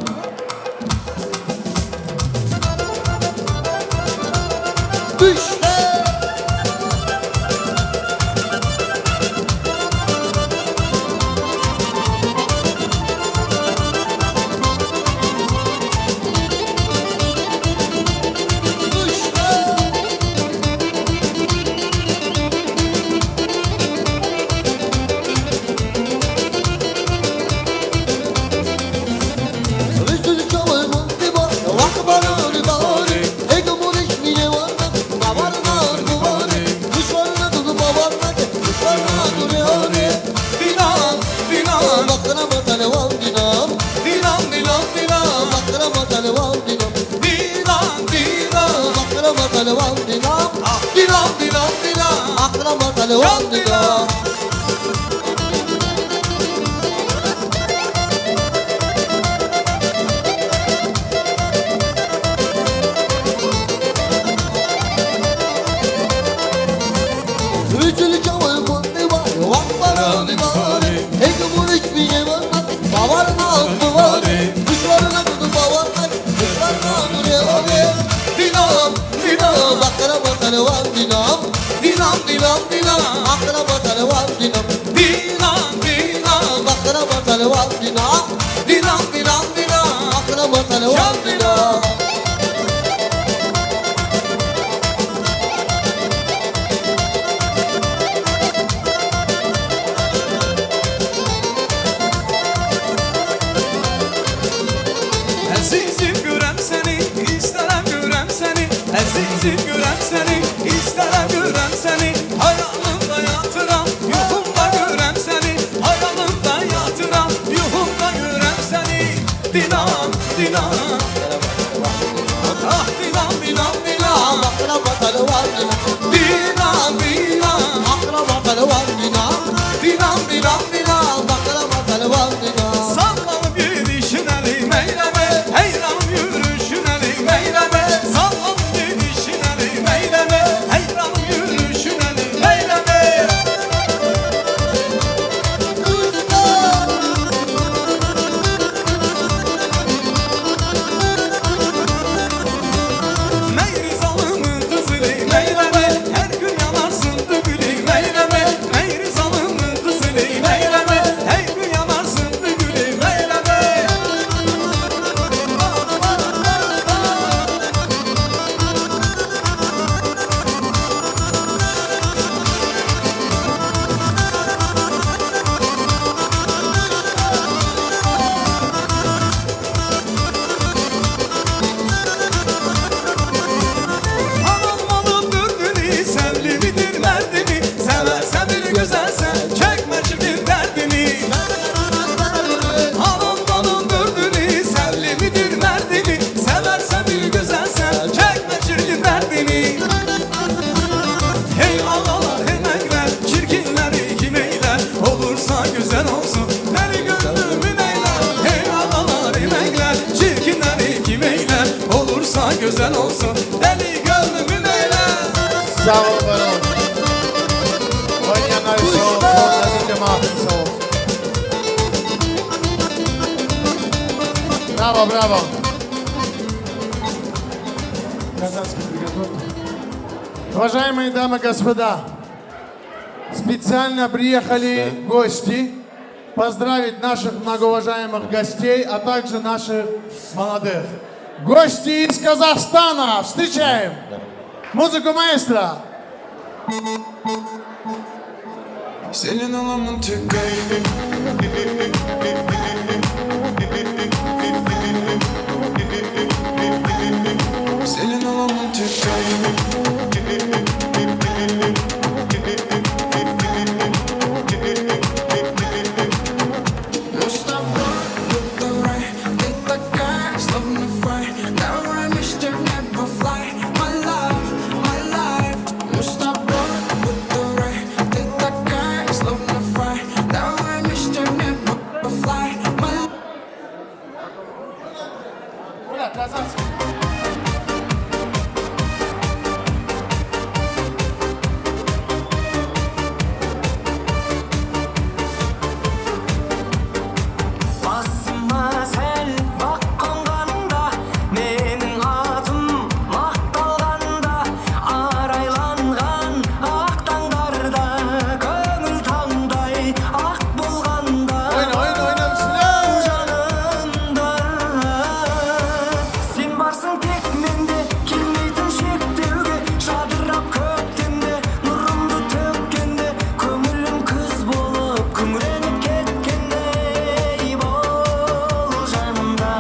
Var
палеван динам. Üçülü çamal kundi var, vakbaran divane. Eki burik biye var, bavarına altı var. Kuşlarına kudu bavarlar, kuşlarına buraya var. Dinam, dinam, bakara bakara var dinam. Dinam, dinam, dinam, bakara bakara var dinam. Dinam, dinam, bakara bakara var dinam. Dinam, dinam, dinam, bakara bakara var dinam.
Əzizim görəm səni, istərəm görəm səni. Əzizim görəm səni, istərəm görəm səni. Hayalımda yatıram, yuxumda görəm səni. Hayalımda yatıram, yuxumda görəm səni. Dinam, dinam. Ah dinam, dinam, dinam.
Bakara bakara var dinam.
Dinam, dinam.
Bakara bakara var dinam.
Dinam, dinam, dinam.
Bakara bakara var dinam.
Sallanıp gidişin əlim eyləmə. Heyranım yürüyüşün əlim eyləmə. Sallanıp gidişin əlim eyləmə. Heyranım yürüyüşün əlim eyləmə. Meyri zalımın kızılıyım eyləmə. Hər gün yanarsın dügülüyüm eyləmə. Meyri zalımın kızılıyım eyləmə. Hər gün yanarsın dügülüyüm eyləmə. Alınmalı dürdünü, sevlimidir merdini. Seversen bir güzelsen, çekme çirkin derdini. Alınmalı dürdünü, sevlimidir merdini. Seversen bir güzelsen, çekme çirkin derdini. Hey ağalar, hey megler, çirkinleri kim eyler? Olursa güzel olsun, deli gönlümün eyler. Hey ağalar, hey megler, çirkinleri kim eyler? Olursa güzel olsun, deli gönlümün eyler.
Sağ ol baron. Oynayanlar sağ ol. Hadi cemaatin sağ ol. Браво, браво. Казахский приготовьте. Уважаемые дамы и господа, специально приехали гости поздравить наших многоуважаемых гостей, а также наших молодых. Гости из Казахстана. Встречаем. Музыку маэстро.
Senin alamın tek gayrı. Senin alamın tek gayrı.
Басыма сәл баққанғанда, менің атым мақталғанда, арайланған ақ таңдарда, көңіл таңдай ақ болғанда, жанымда сен барсың тек менде, келмейтін шектеуге, жадырап көктемде, нұрымды төккенде, көңілім күз болып күңіреніп кеткенде, бол жанымда.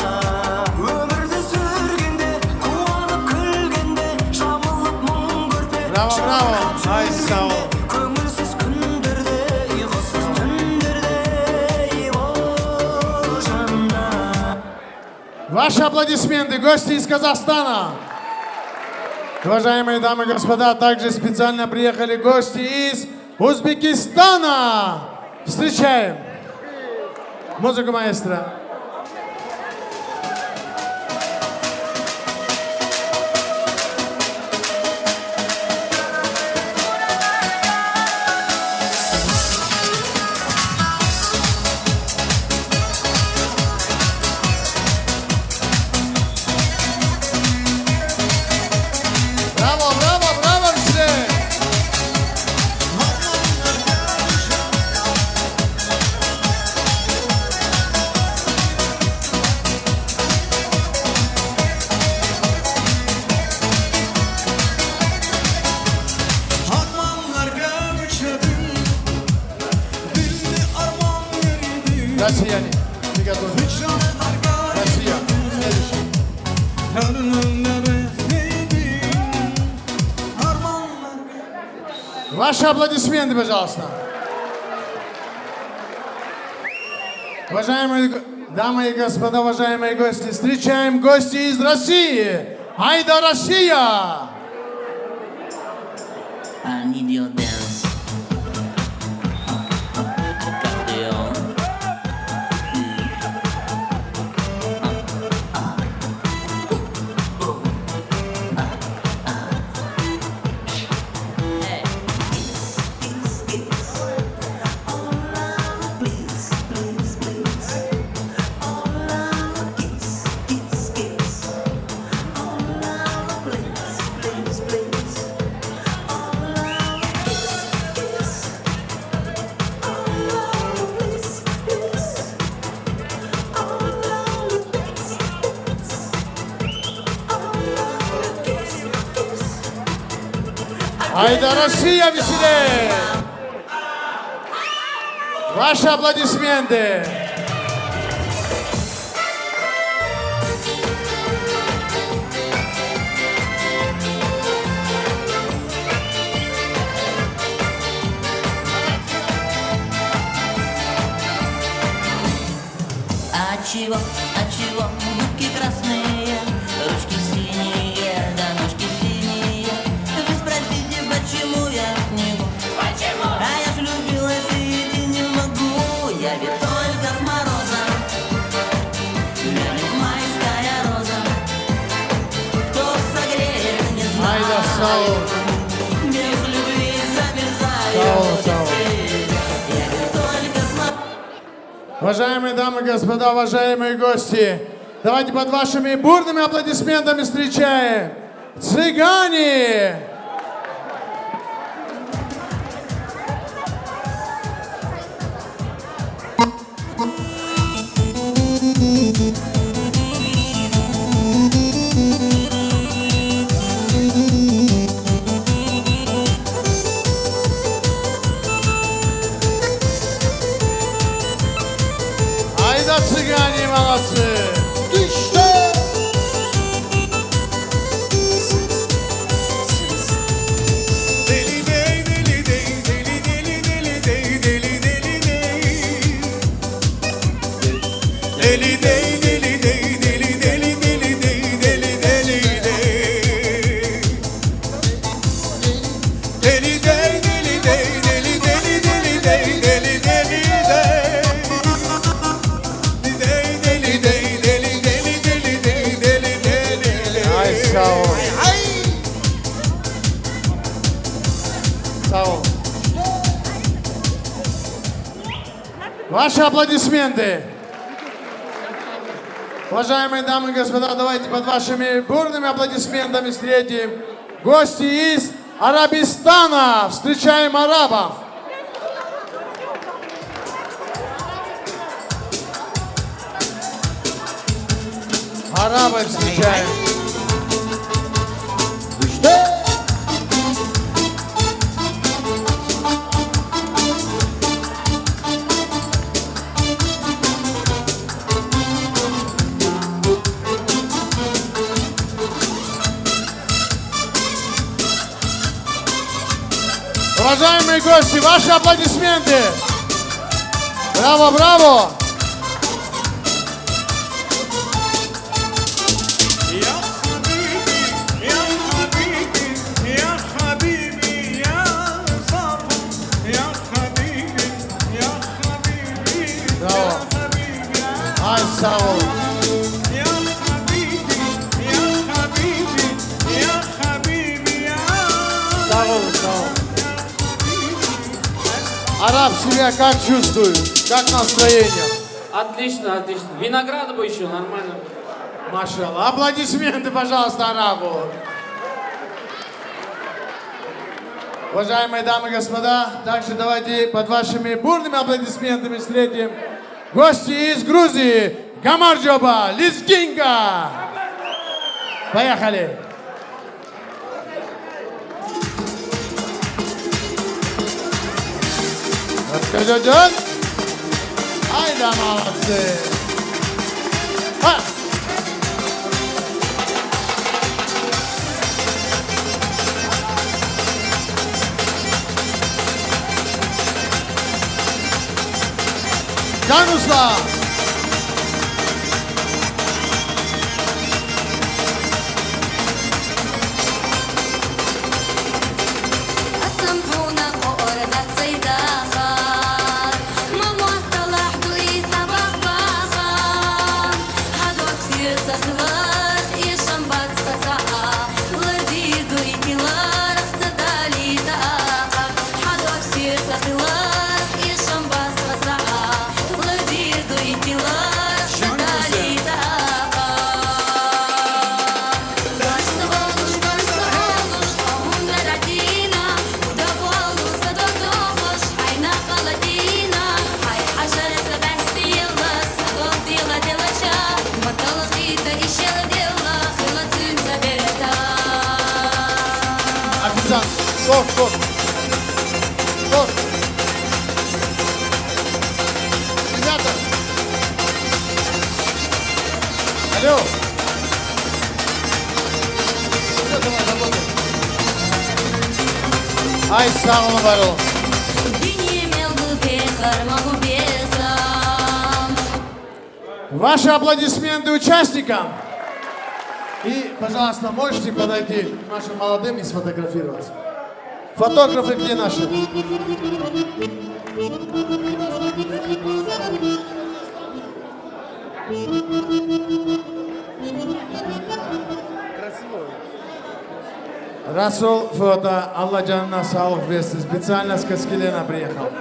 Өмірді сүргенде, қуанып күлгенде, жамылып мұң көрпе,
Браво, браво. Ай, sağ ol.
көңілсіз күндерде, ұйқысыз түндерде, бол жанымда.
Ваши аплодисменты, гости из Казахстана. Уважаемые дамы и господа, также специально приехали гости из Узбекистана. Встречаем. Музыку маэстро. Браво, браво, браво, все! Россияне, приготовьтесь. Россия, следующий. Ваши аплодисменты, пожалуйста. Уважаемые дамы и господа, уважаемые гости, встречаем гостей из России. Айда, Россия!
I need your dance. Accordeon. Hey. Please, please, please. All around, kiss, kiss, kiss. All around, please, please, please. All around, kiss, kiss. All around, please, please. All around, dance, dance. All around, kiss, kiss.
Айда, Россия, веселее! Ваши аплодисменты!
А чего, губки красные, ручки синие, да ножки синие. Вы спросите, почему я в снегу? Почему? А я ж влюбилась и не могу. Я ведь только с мороза. Я ведь майская роза. Кто согреет, не знаю.
Айда, Саул.
Без любви замерзаю.
Саул.
Я ведь только с мороза.
Уважаемые дамы и господа, уважаемые гости, давайте под вашими бурными аплодисментами встречаем цыгане! Айда, цыгане, молодцы! Ай, Саул. Саул. Ваши аплодисменты. Уважаемые дамы и господа, давайте под вашими бурными аплодисментами встретим гости из Арабистана. Встречаем арабов. Арабы встречаем. Уважаемые гости, ваши аплодисменты. Браво, браво.
يا
sağ olun. Sağ olun, sağ olun. Араб себя как чувствует? Как настроение?
Отлично, отлично. Винограда бы еще, нормально.
Машалла. Аплодисменты, пожалуйста, арабу. Уважаемые дамы и господа, также давайте под вашими бурными аплодисментами встретим гости из Грузии. Гамарджоба, Лизгинга. Поехали. Dön. Haydi молодцы. Ha. Can Usta. Стоп, стоп. Стоп. Ребята. Алло. Давай, работай. Ай, сам он оборол. Ваши аплодисменты участникам. И, пожалуйста, можете подойти к нашим молодым и сфотографироваться. Фотографы где наши? Расул фото, Алла Джанна Саух Вести, специально с Каскелена приехал.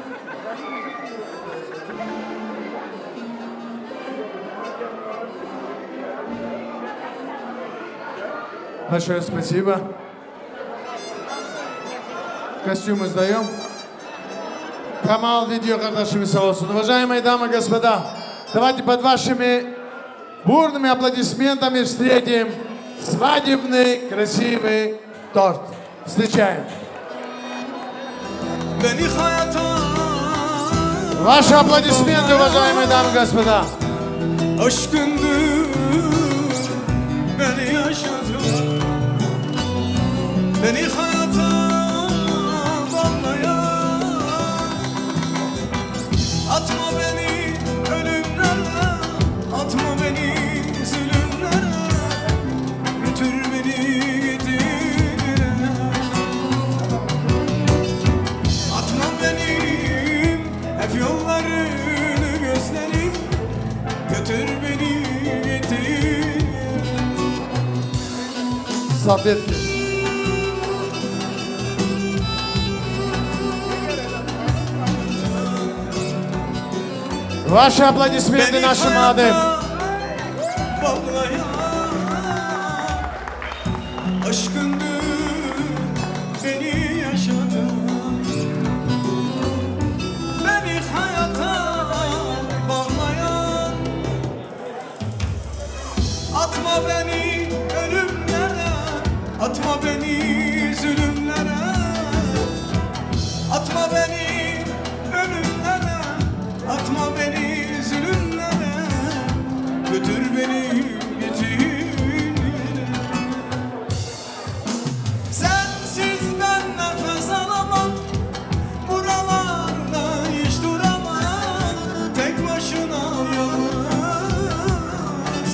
Большое спасибо. Костюмы сдаем. Камал, видео карташами соусом. Уважаемые дамы и господа, давайте под вашими бурными аплодисментами встретим свадебный красивый торт. Встречаем. Ваши аплодисменты, уважаемые дамы и господа.
Beni hayata bağlayan, atma beni ölümlerle, atma beni zulümlerle, götür beni gidine. Atma benim hep yollarını gözlerim, götür beni gidine.
Sohbet. Ваши аплодисменты нашим молодым.
Aşkındı beni yaşadın, beni hayata bağlayan, atma beni ölümlere, atma beni zulümlere, atma beni ölümlere, atma beni zulümlere, götür beni gittiğin yere. Sensiz ben nefes alamam, buralarda hiç duramam, tek başına yalnız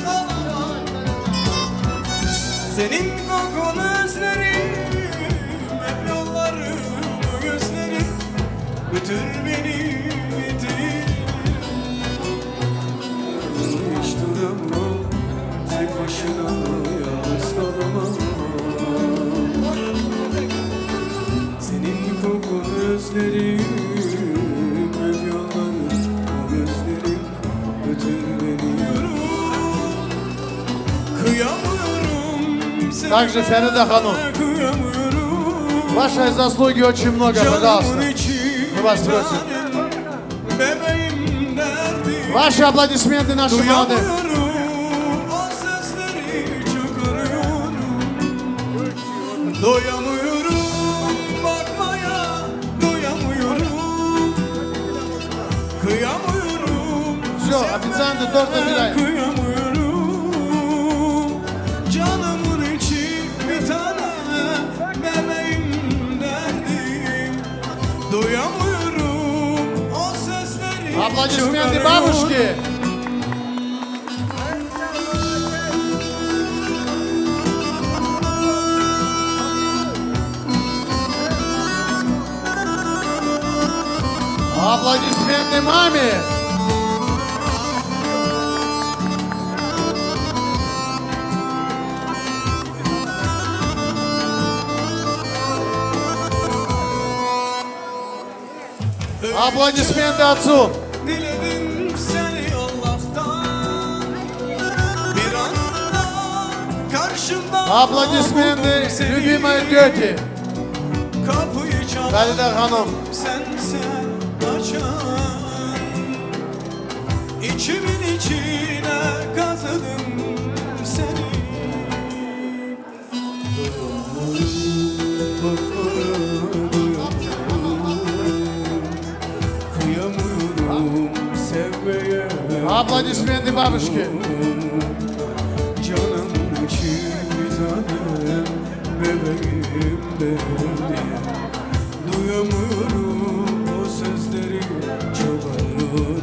kalamam. Senin kokun özlerim, hep yollarımı gözlerim, götür beni gittiğin yere. İşte
Также Ферида Ханум. Вашей заслуги очень много, пожалуйста. Мы вас просим. Ваши аплодисменты нашим молодым.
Doyamıyorum bakmaya, doyamıyorum, kıyamıyorum.
Все, официанты торт забирают.
Kıyamıyorum, canımın içi bir tane bebeğim derdim. Doyamıyorum o sesleri.
Аплодисменты бабушки. Аплодисменты маме. Аплодисменты отцу.
Diledim seni Allah'tan, bir anda karşımda
Аплодисменты любимой тете.
kapıyı çal.
Feride Hanım.
Sense açan, içimin içine kazıdım seni. Kıyamıyorum sevmeye.
Аплодисменты бабушки.
Canımın içi bir tanem bebeğim benim. Duyamıyorum o sözleri çok arıyorum.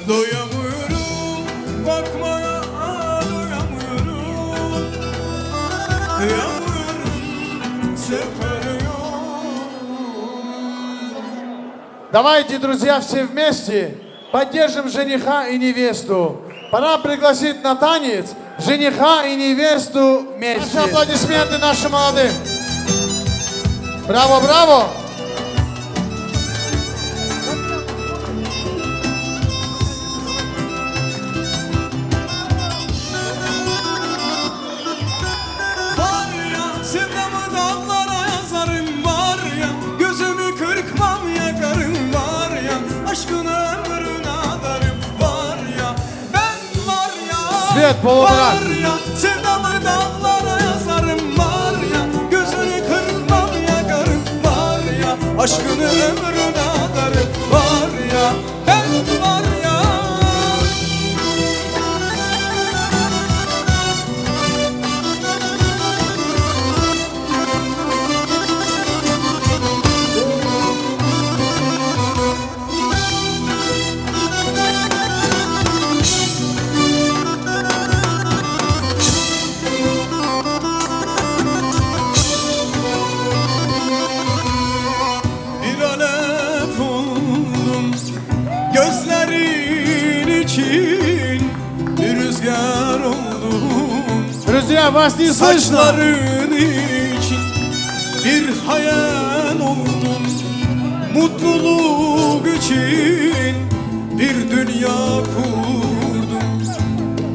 Doyamıyorum bakmaya, doyamıyorum, kıyamıyorum seviyorum.
Давайте, друзья, все вместе поддержим жениха и невесту. Пора пригласить на танец жениха и невесту вместе. Наши аплодисменты нашим молодым. Браво, браво!
Var ya sevdamı dağlara yazarım, var ya gözümü kırpmam yakarım, var ya aşkını ömrüne adarım, var ya ben var ya.
Свет, полумрак.
Var ya sevdamı dağlara yazarım, var ya gözünü kırpmam yakarım, var ya aşkını ömrüne adarım, var ya ben var ya. Bir alev oldum gözlerin için, bir rüzgar oldum
Друзья, вас не слышно.
saçların için, bir hayal oldum mutluluk için, bir dünya kurdum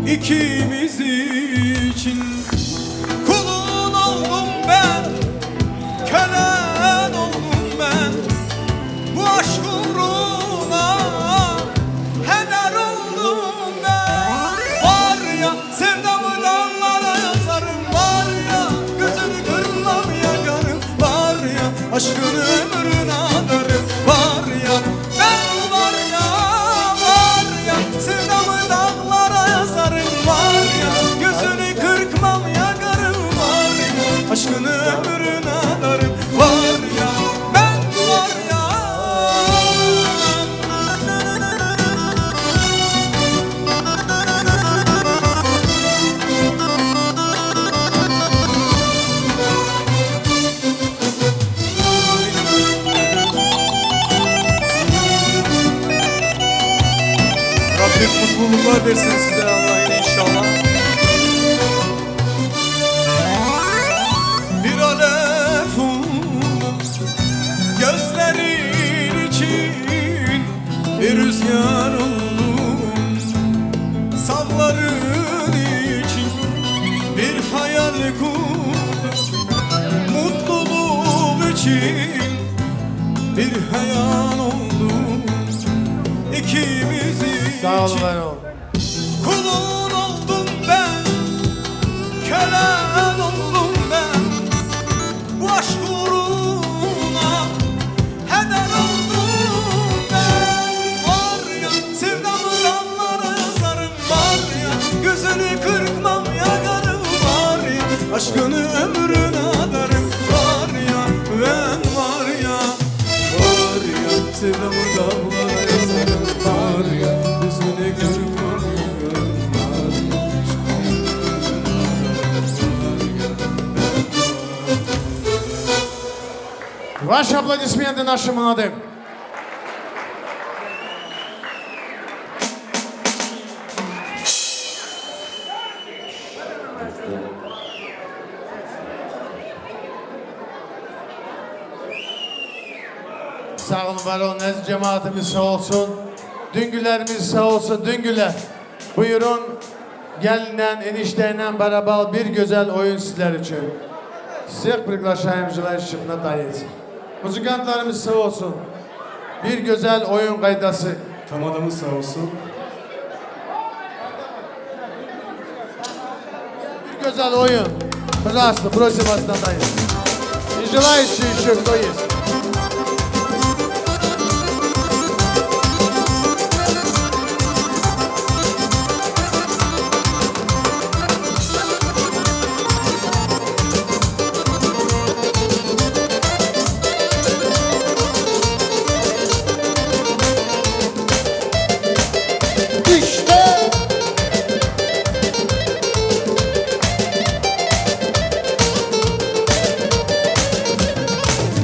ikimiz için. Kulun oldum ben, kölen oldum ben, bu aşk uğruna heder oldum ben. Var ya sevdamı dağlara yazarım, var ya gözünü kırmam yakarım, var ya aşkını ömrüne adarım, var ya ben var ya, var ya sevdamı dağlara yazarım, var ya gözünü kırpmam yakarım, var ya aşkını ömrüne adarım, var ya ben var ya. Rabbim mutluluklar versin size Allah'ın inşallah. Bir alev oldum gözlerin için, bir rüzgar oldum salların için, bir hayalini kurduk. Mutluluk için bir hayal oldu ikimiz için.
Sağ olun, var olun.
Kulun oldum ben, kölen oldum ben. Bu aşk uğruna heder oldum ben. Var ya sevdamı damlara yazarım, var ya gözünü kırpmam yakarım, var ya aşkını ömrüne adarım, var ya ben var ya. Var ya sevdamı damlara yazarım, var ya gözünü kırpmam yakarım, var ya
Ваши аплодисменты нашим молодым. Sağ olun, var olun. Aziz cemaatimiz sağ olsun. Düngülerimiz sağ olsun. Düngüler. Buyurun. Gelinle, enişteyle beraber bir güzel oyun sizler için. Всех приглашаем желающих на танец. Muzikantlarımız sağ olsun. Bir güzel oyun kaydası.
Tamadamız sağ olsun.
Bir güzel oyun. Пожалуйста, просим вас на танец. И желающие еще кто есть?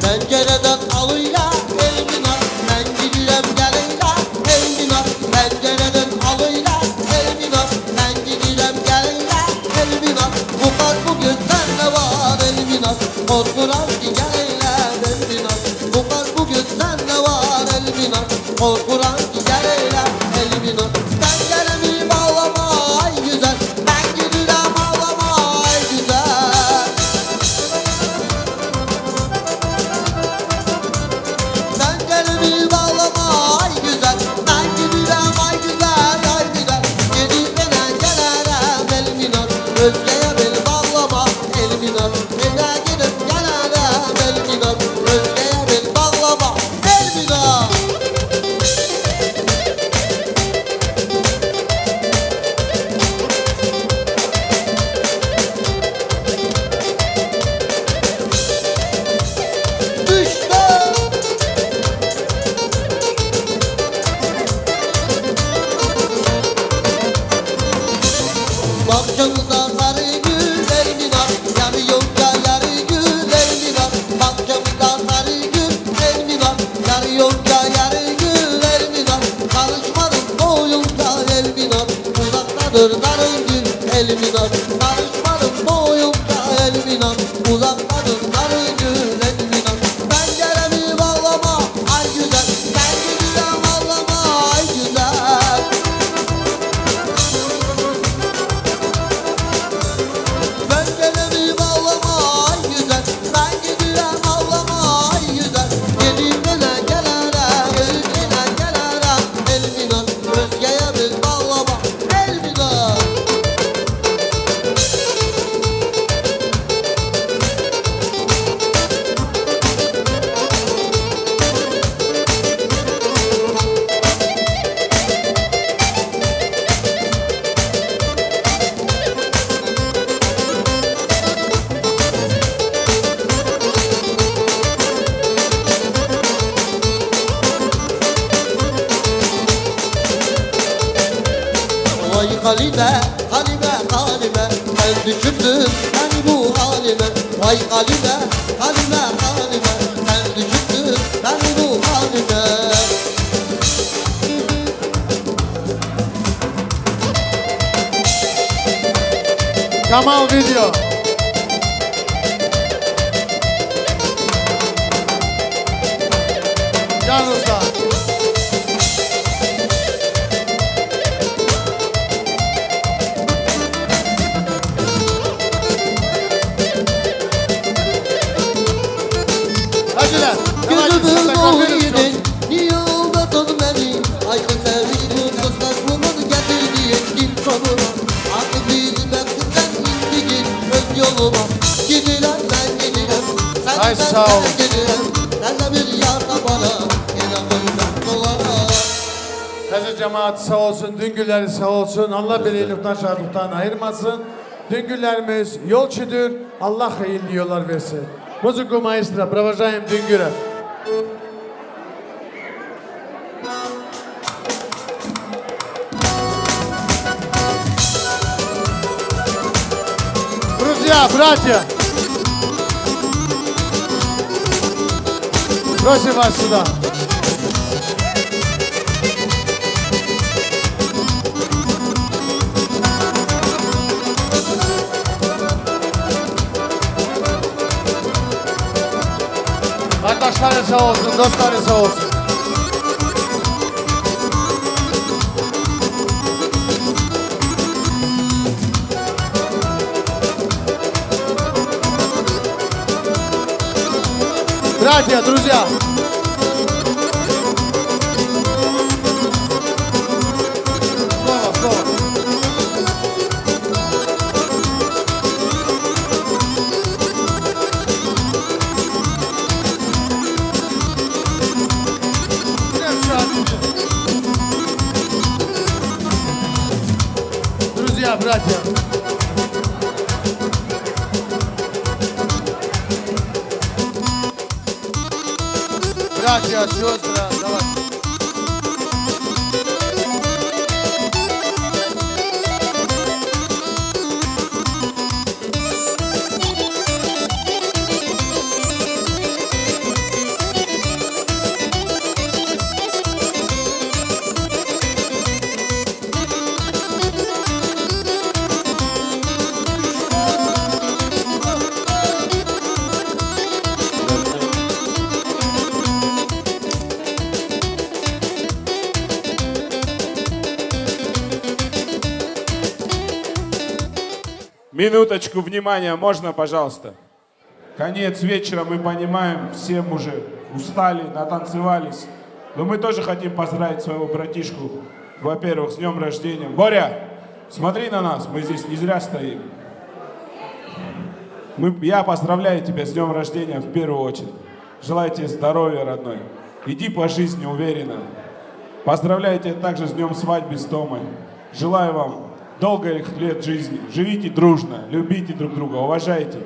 Pencereden alıyla elmina, ben gidiyorum geleyla elmina. Pencereden alıyla elmina, ben gidiyorum geleyla elmina. Bu kar bugün sende var elmina, korkuran ki geleyla elmina. Bu kar bugün sende var elmina, korkuran ki geleyla elmina. Penceremi bağlama ay güzel, ben gidiyorum ağlama ay güzel. Penceremi bağlama ay güzel, ben gidiyorum ay güzel ay güzel. Gidip benden gelirim elminat, özgeye beni bağlama elminat. Eve gidip gelirim elminat, özgeye beni bağlama elminat. Bahçamızda sarı gül elminat, yarı yolda yarı gül elminat. Bahçamızda sarı gül elminat, yarı yolda yarı gül elminat. Karışmadım boyumda elminat, uzaktadır sarı gül elminat. Karışmadım boyumda elminat, uzaktadır sarı gül elminat. Penceremi bağlama ay güzel, ben gidiyorum ağlama ay güzel. Penceremi bağlama ay güzel, ben gidiyorum ağlama ay güzel. Gelip gelen gelene, gelip gelen gelene elminat, özgeye bir bağlama elminat. Vay Halime, Halime, Halime, ben düşündüm ben bu halime. Vay Halime, Halime, Halime, ben düşündüm ben bu halime.
Kamal Video. Can Usta. Ay sağ olun. Hacı cemaat sağ olsun, düngülleri sağ olsun. Allah birlikten şadlıktan ayırmasın. Düngüllerimiz yolçudur. Allah hayırlı yollar versin. Музыку маэстро, провожаем Düngüre. Друзья, братья, просим вас сюда. Arkadaşlar sağ olsun, dostlar sağ olsun. Братья, друзья. Слово. Друзья, братья. Братья, сестры, давай.
Минуточку внимания, можно, пожалуйста? Конец вечера, мы понимаем, все уже устали, натанцевались. Но мы тоже хотим поздравить своего братишку, во-первых, с днем рождения. Боря, смотри на нас, мы здесь не зря стоим. Я поздравляю тебя с днем рождения в первую очередь. Желаю тебе здоровья, родной. Иди по жизни уверенно. Поздравляю тебя также с днем свадьбы с Томой. Желаю вам долгих лет жизни. Живите дружно, любите друг друга, уважайте.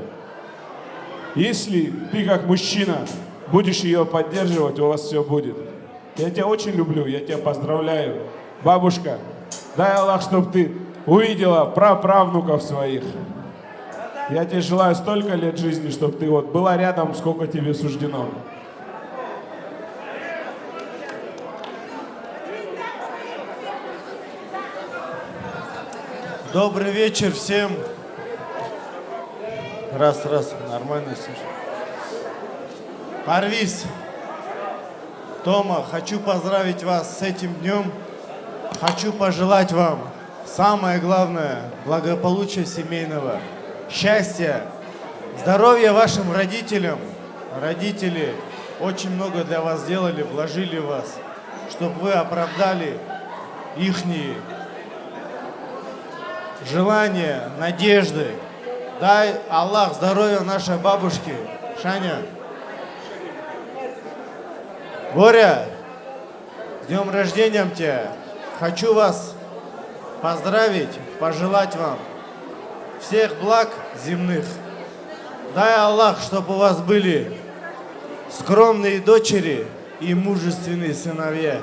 Если ты как мужчина будешь ее поддерживать, у вас все будет. Я тебя очень люблю, я тебя поздравляю. Бабушка, дай Аллах, чтобы ты увидела праправнуков своих. Я тебе желаю столько лет жизни, чтобы ты вот была рядом, сколько тебе суждено.
Добрый вечер всем. Раз, нормально все. Парвиз, Тома, хочу поздравить вас с этим днем. Хочу пожелать вам самое главное, благополучия семейного, счастья, здоровья вашим родителям. Родители очень много для вас сделали, вложили в вас, чтобы вы оправдали ихние желания, надежды. Дай Аллах здоровья нашей бабушке. Шаня. Боря, с днем рождения тебя. Хочу вас поздравить, пожелать вам всех благ земных. Дай Аллах, чтобы у вас были скромные дочери и мужественные сыновья.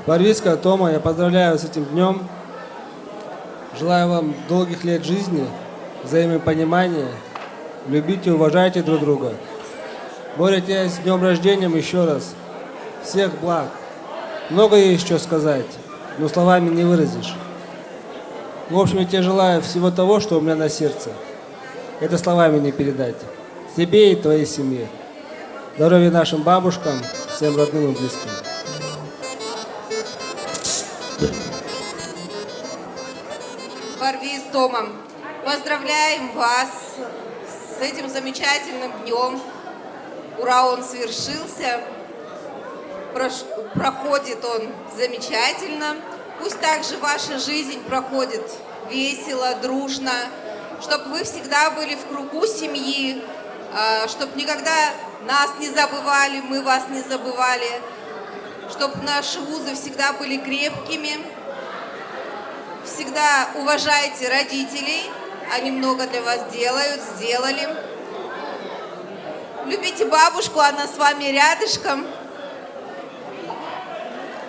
Парвизка, Тома, я поздравляю с этим днем. Желаю вам долгих лет жизни, взаимопонимания. Любите и уважайте друг друга. Боря, тебя с днем рождения еще раз. Всех благ. Много есть что сказать, но словами не выразишь. В общем, я тебе желаю всего того, что у меня на сердце. Это словами не передать. Тебе и твоей семье. Здоровья нашим бабушкам, всем родным и близким.
Парвиз, Тома, поздравляем вас с этим замечательным днем. Ура, он свершился. проходит он замечательно. Пусть также ваша жизнь проходит весело, дружно, чтобы вы всегда были в кругу семьи, чтобы никогда нас не забывали, мы вас не забывали, чтобы наши узы всегда были крепкими. Всегда уважайте родителей, они много для вас делают, сделали. Любите бабушку, она с вами рядышком.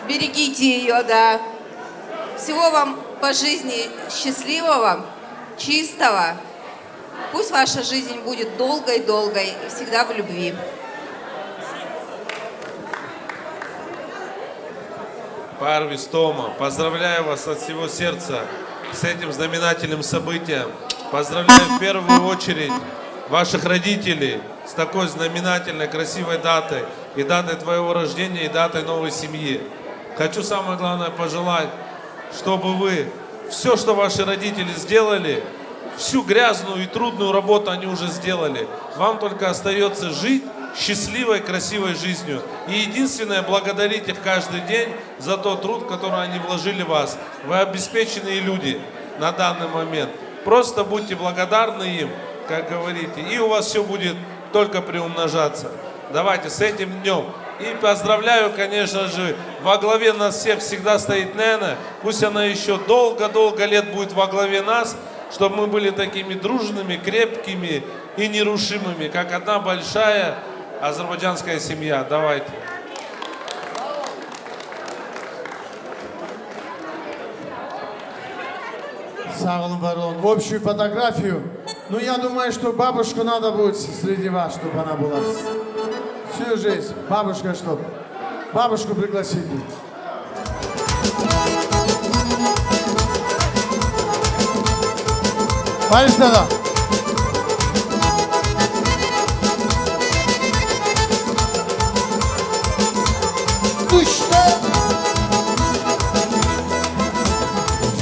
Берегите ее, да. Всего вам по жизни счастливого, чистого. Пусть ваша жизнь будет долгой-долгой и всегда в любви.
Парвис, Тома, поздравляю вас от всего сердца с этим знаменательным событием. Поздравляю в первую очередь ваших родителей с такой знаменательной, красивой датой. И датой твоего рождения, и датой новой семьи. Хочу самое главное пожелать, чтобы вы все, что ваши родители сделали, всю грязную и трудную работу они уже сделали. Вам только остается жить счастливой, красивой жизнью. И единственное, благодарить их каждый день за тот труд, который они вложили в вас. Вы обеспеченные люди на данный момент. Просто будьте благодарны им, как говорите, и у вас все будет только приумножаться. Давайте с этим днем. И поздравляю, конечно же, во главе нас всех всегда стоит Нена. Пусть она еще долго-долго лет будет во главе нас, чтобы мы были такими дружными, крепкими и нерушимыми, как одна большая азербайджанская семья. Давайте.
Сağ olun, общую фотографию. Ну, я думаю, что бабушку надо будет среди вас, чтобы она была всю жизнь. Бабушка, что? Бабушку пригласите. Пожалуйста.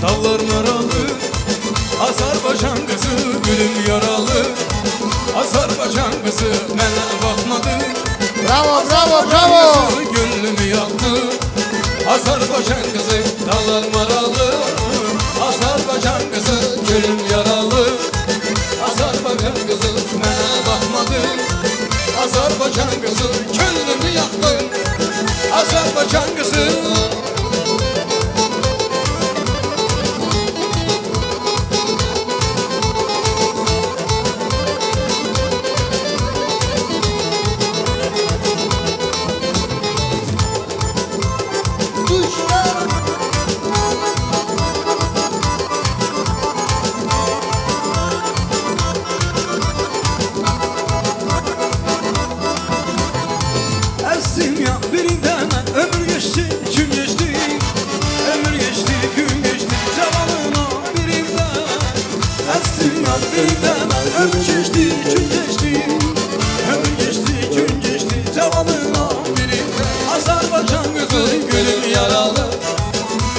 Dağlar naralı, Azerbaycan kızı, gülüm yaralı. Azerbaycan kızı mənə baxmadı.
Bravo, bravo, bravo.
Gönlümü yaktı. Azerbaycan kızı, dağlar maralı. Azerbaycan kızı, gülüm yaralı. Azerbaycan kızı mənə baxmadı. Azerbaycan kızı, gönlümü yaktı. Azerbaycan kızı.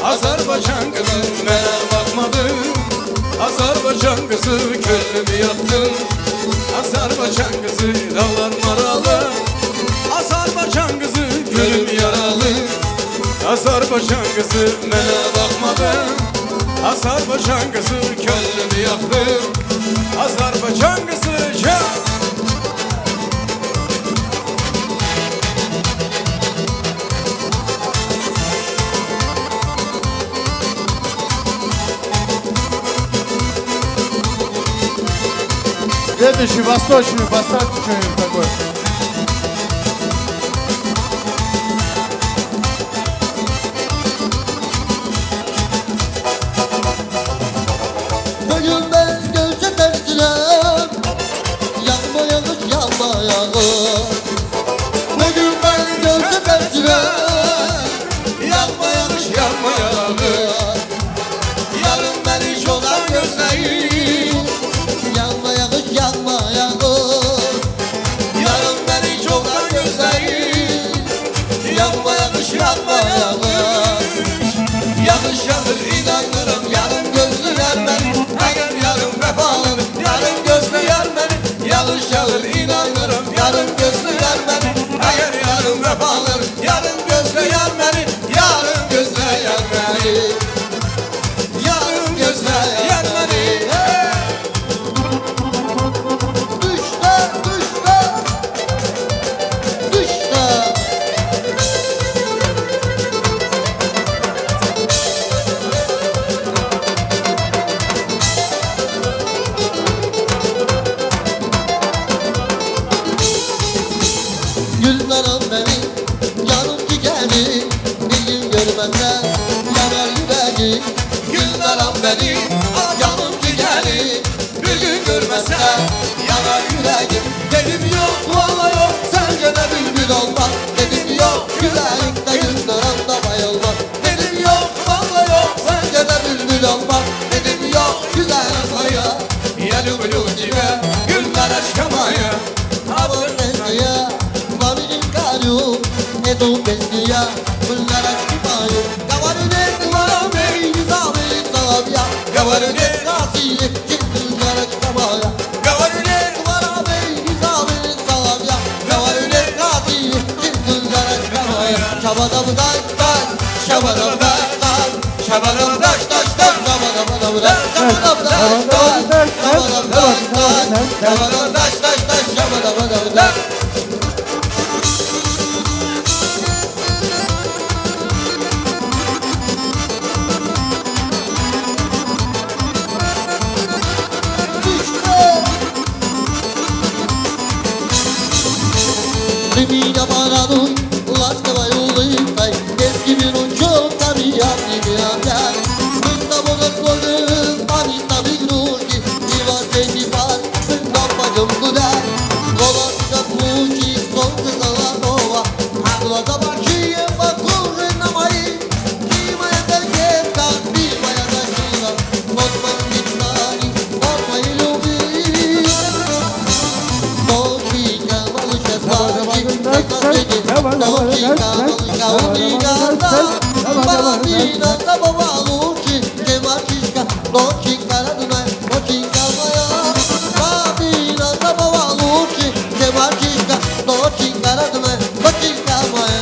Azerbaycan kızı mənə baxmadı. Azerbaycan kızı gönlümü yaktı. Azerbaycan kızı dağlar maralı. Azerbaycan kızı gönlüm yaralı. Azerbaycan kızı mənə baxmadı. Azerbaycan kızı gönlümü yaktı. Azerbaycan kızı
Следующий восточный, поставьте что-нибудь такое.
Bugün ben gözüm verdiler, yağma yağış yağma yağış. Bugün ben gözüm verdiler, yağma yağış yağma yağış. Yarın beni çoktan gözleyin, yağma yağış yağma yağış. Yarın beni çoktan gözleyin, yağma yağış yağma yağış. Yağış yağır inanırım, yarın gözlüler beni. Eğer yarın vefalı, yarın gözlüler beni. Yağış yağır inanırım, yarın gözlüler beni. Eğer yarın vefalı, yarın gözlüler Güllerim benim, canım ciğerim. Bir gün görmezsen yanar yüreğim. Güllerim benim, canım ciğerim. Bir gün görmezsen yanar yüreğim. Dedim yok vallahi yok, sence de bülbül olmaz. Dedim yok, güzellikte güllerim de bayılmaz. Dedim yok vallahi yok, sence de bülbül olmaz. Dedim yok, güzelim hayal. Я люблю тебя, güller aşkamaya. Abur nezdiye, babinin karyu. Edu bezdiye, güller aşkamaya. Gavarine kıvara beyni zamin zavya. Gavarine kasiye, güller aşkamaya. Gavarine kıvara beyni zamin zavya. Gavarine kasiye, güller aşkamaya. Şabadam daş daş, şabadam daş daş. Şabadam daş daş daş, şabadam daş daş. Şabadam daş daş, şabadam daş daş. Şabadam daş daş daş, şabadam daş. Dimina paranuj, łaskawa julitaj. Jest gibinu ciąta mijami mijamia. Mynda może skłody, pamiętamy gruszki. Miła dzieci pan, mynda panią kuda. Wola się płuci, słońce zalatowa. A glada baczyje, bakurzy na mojej. Kima ja terkiewka, piwa ja zasina. Od magiczani, od mojej lubi. Doczika, malusia spaki. Balabina, tabowa luci, nie ma ciska, locinka raduna, locinka moja. Balabina, tabowa luci, nie ma ciska, locinka raduna, locinka moja.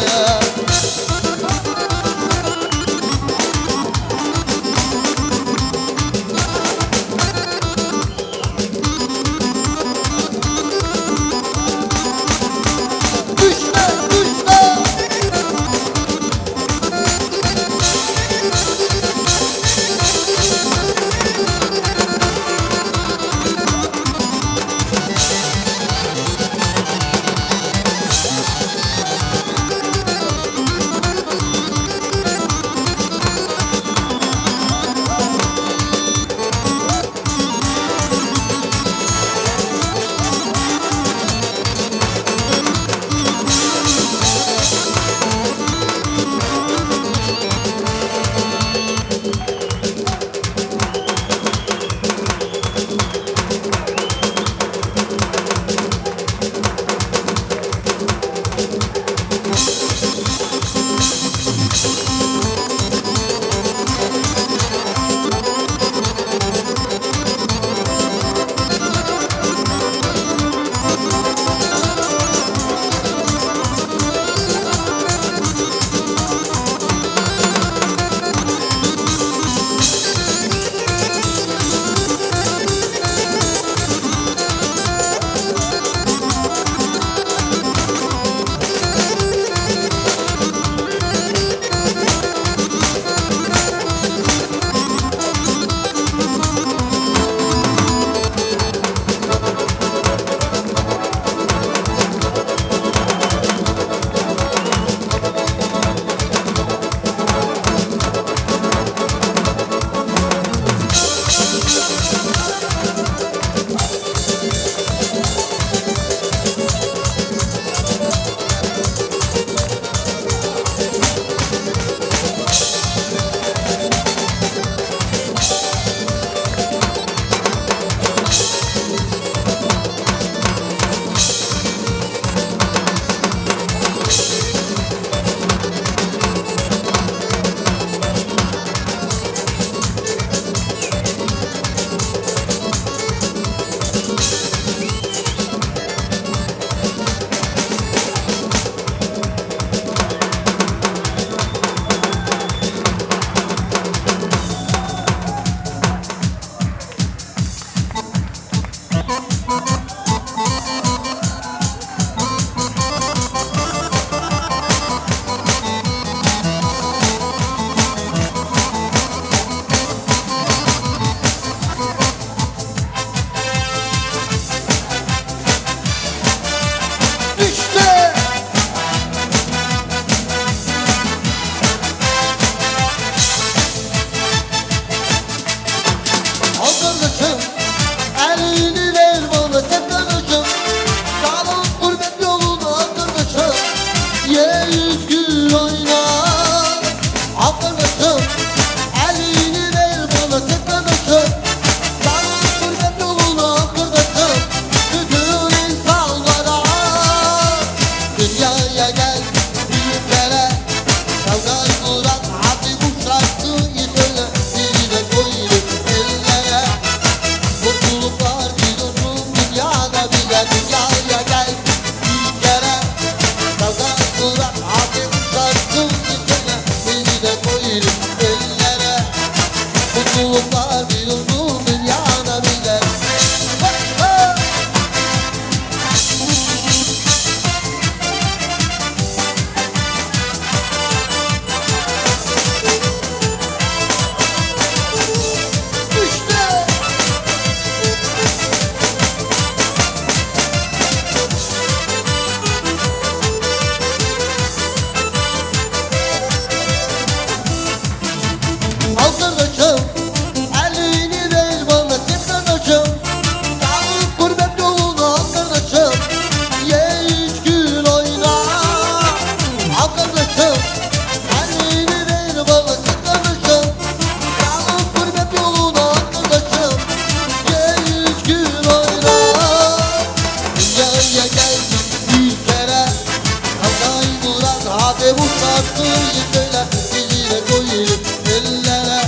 şarkıyı söyle diline koyayım ellere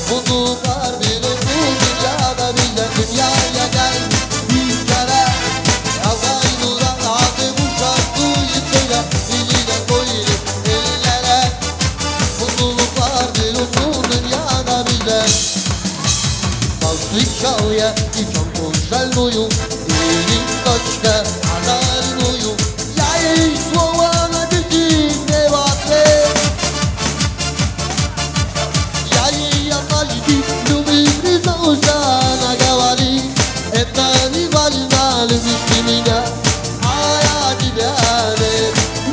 Mutlu var bir mutlu dünyada bize dünyaya gel bir kere Yazay duran hadi bu şarkıyı söyle diline koyayım ellere Mutluluk var bir mutlu dünyada bize Zwycięża i ciągłą żalują I toczkę, a żalują Ja jej słowa na dzieci nie łatwe Ja jej jamaści lubi przyznałся Она говорит, это не важно, любишь ты меня А я тебя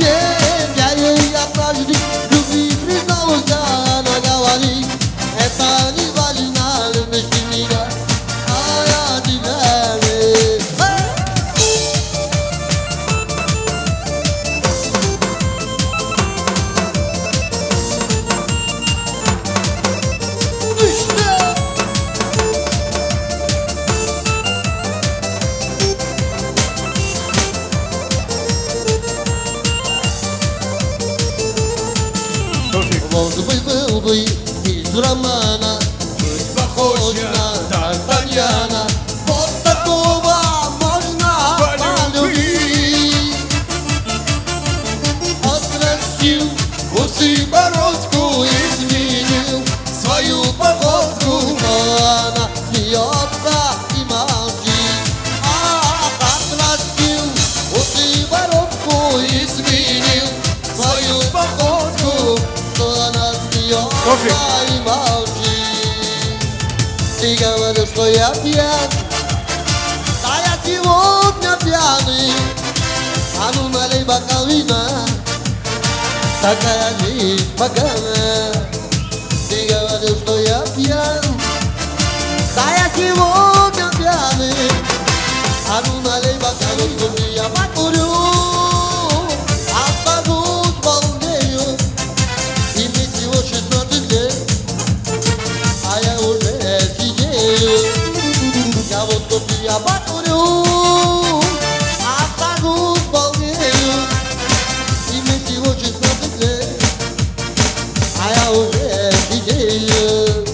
нет Я ей однажды люби признался Она говорит, это не важно, любишь ты меня Был бы из романа Быть похож на Д'Артаньяна Вот такого можно полюбить Отрастил усы бородку изменил свою походку Но она смеется и молчит Отрастил усы бородку изменил свою походку Но она смеется и молчит Ты говоришь, что я пьян Да я сегодня пьяный А ну налей бокал вина Такая жизнь поганая Ты говоришь, что я пьян Да я сегодня пьяный А ну налей бокал вина Я покурю Остаюсь волнею И мне всего 16 лет А я уже сидею Я вот тут я покурю Остаюсь волнею И мне всего 16 лет А я уже сидею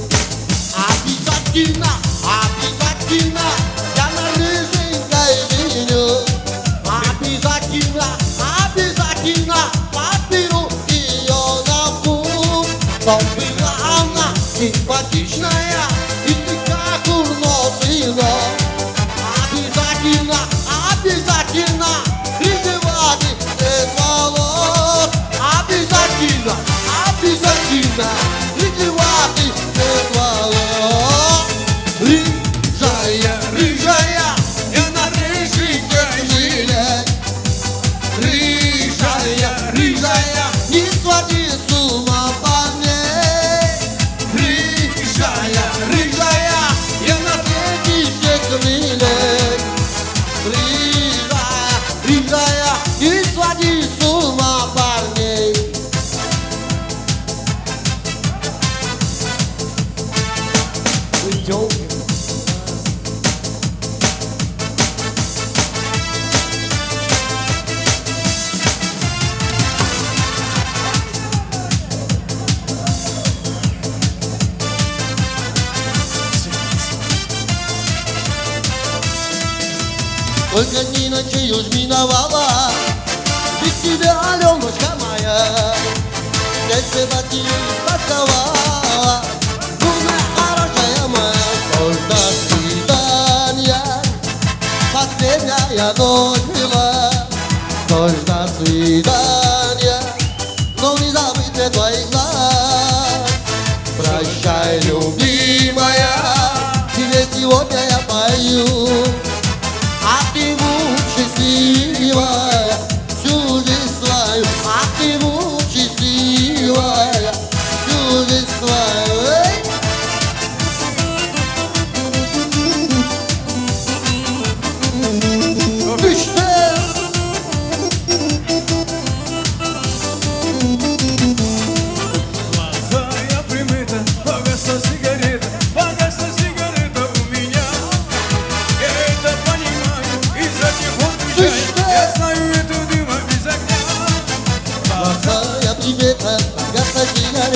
Обязательно, обязательно Я на рыженькой женю Обязательно, обязательно Подберу ее на вкус Чтобы она симпатичная И ты как курносина Обязательно, обязательно Призывать цвет волос Обязательно, обязательно Призывать цвет волос Рыжая, рыжая Я на рыженькой жене Рыжая, рыжая Не своди с ума парней Рыжая, рыжая Я на третьих крыльях Рыжая, рыжая Не своди с ума парней Идем Только ни ночей уж миновала Без тебя, Аленушка моя Сердце по тебе тосковала Луна хорошая моя Ночь до свидания Последняя ночь была Ночь до свидания Но не забыть твоих глаз Прощай, любимая Тебе сегодня я пою А ты будь счастливая всю жизнь свою А ты будь счастливая всю жизнь свою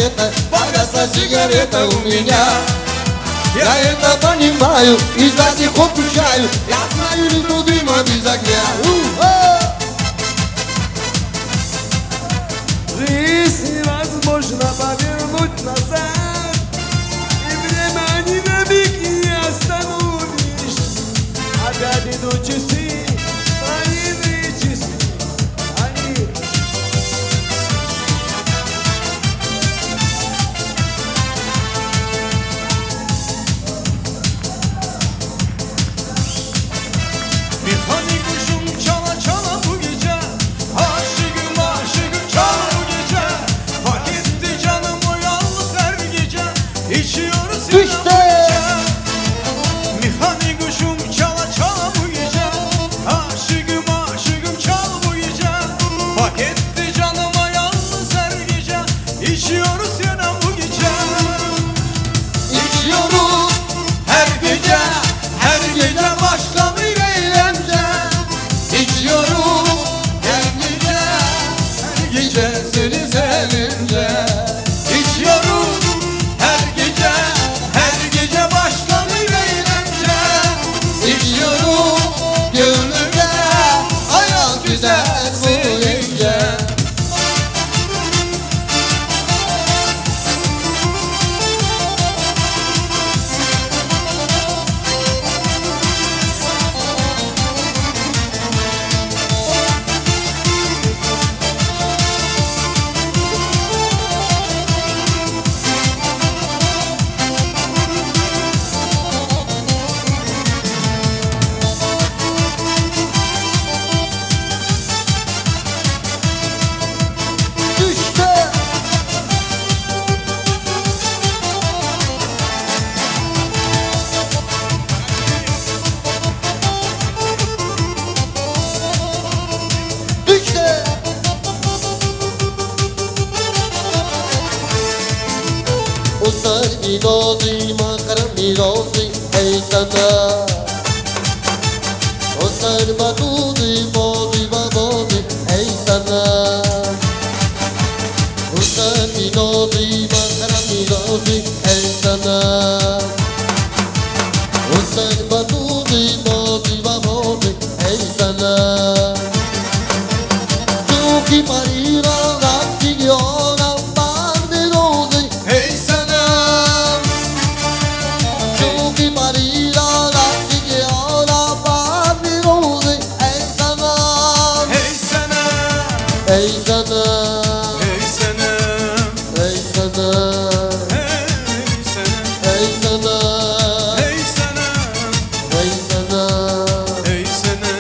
сигарета, погасла сигарета у меня. Я это понимаю и за них отвечаю. Я знаю лицо дыма без огня.
Жизнь невозможно повернуть назад, и время ни на миг не остановишь. Опять идут часы, военные часы, они... Mekanik kuşum çala çala bu gece, aşıkım aşıkım çala bu gece. Hak etti canım o yalnız her gece, içiyoruz yine bu gece. Mekanik kuşum çala çala bu gece, aşıkım aşıkım çala bu gece. Hak etti canım o yalnız her gece, içiyoruz yine bu gece.
İçiyoruz her gece, her gece başka bir eğlence. İçiyoruz her gece, her gece seni sevince. İçiyoruz her gece, her gece başka bir eğlence. İçiyoruz gönlümde, hayat güzel bu gece. Mirozi, makara mirozi, ey sana. Osar baduzi, bozi, babozi, ey sana. Osar mirozi, makara mirozi, ey sana. Osar baduzi, bozi, babozi, ey sana. Chuki marira, rakti gyona, barde rozi, ey sana. Chuki marira, rakti gyona, barde rozi, ey sana.
Hey sana,
Ey sana,
hey sana,
ey sana,
hey sana,
ey sana,
hey sana,
ey sana.
hey sana.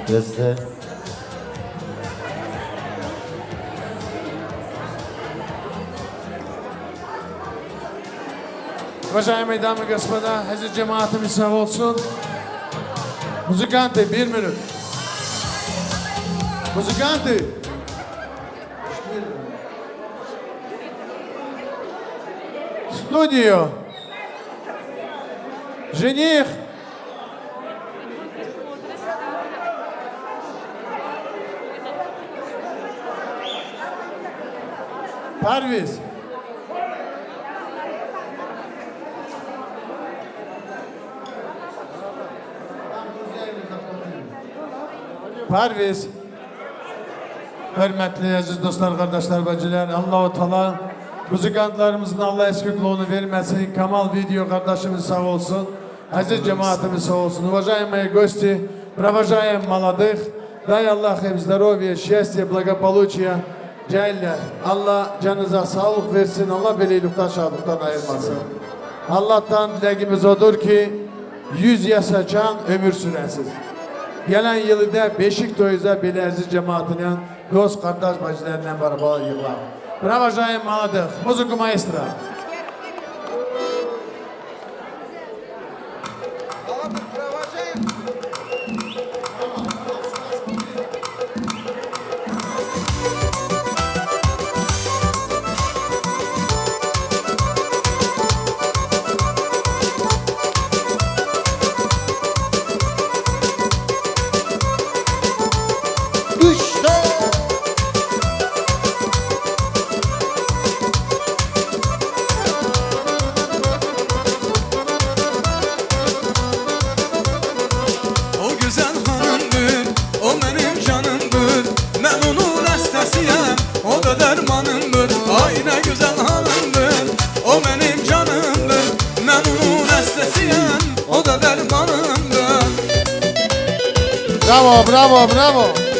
Beste.
Уважаемые дамы и господа, Hazret cemaatimiz sağ olsun. Muzikanti, 1 minut. Muzikanti. Студию. Жених. Parviz. Parviz. Hürmetli aziz dostlar, kardeşler, bacılar, Allah-u Teala muzikantlarımızın Allah eski kulluğunu vermesin. Kamal Video kardeşimiz sağ olsun. Aziz cemaatimiz sağ olsun. Уважаемые гости, провожаем молодых. Дай Аллах им здоровья, счастья, благополучия. Celle, Allah canınıza sağlık versin. Allah belilikten, şadıktan ayırmasın. Allah'tan dileğimiz odur ki 100 yaşayan ömür süresiz. Gelen yılı da Beşiktaş'ta belə aziz cemaatinin dost, kardeş, bacılarla beraber yıllar. Провожаем молодых. Музыку маэстро.
Bravo, bravo, bravo.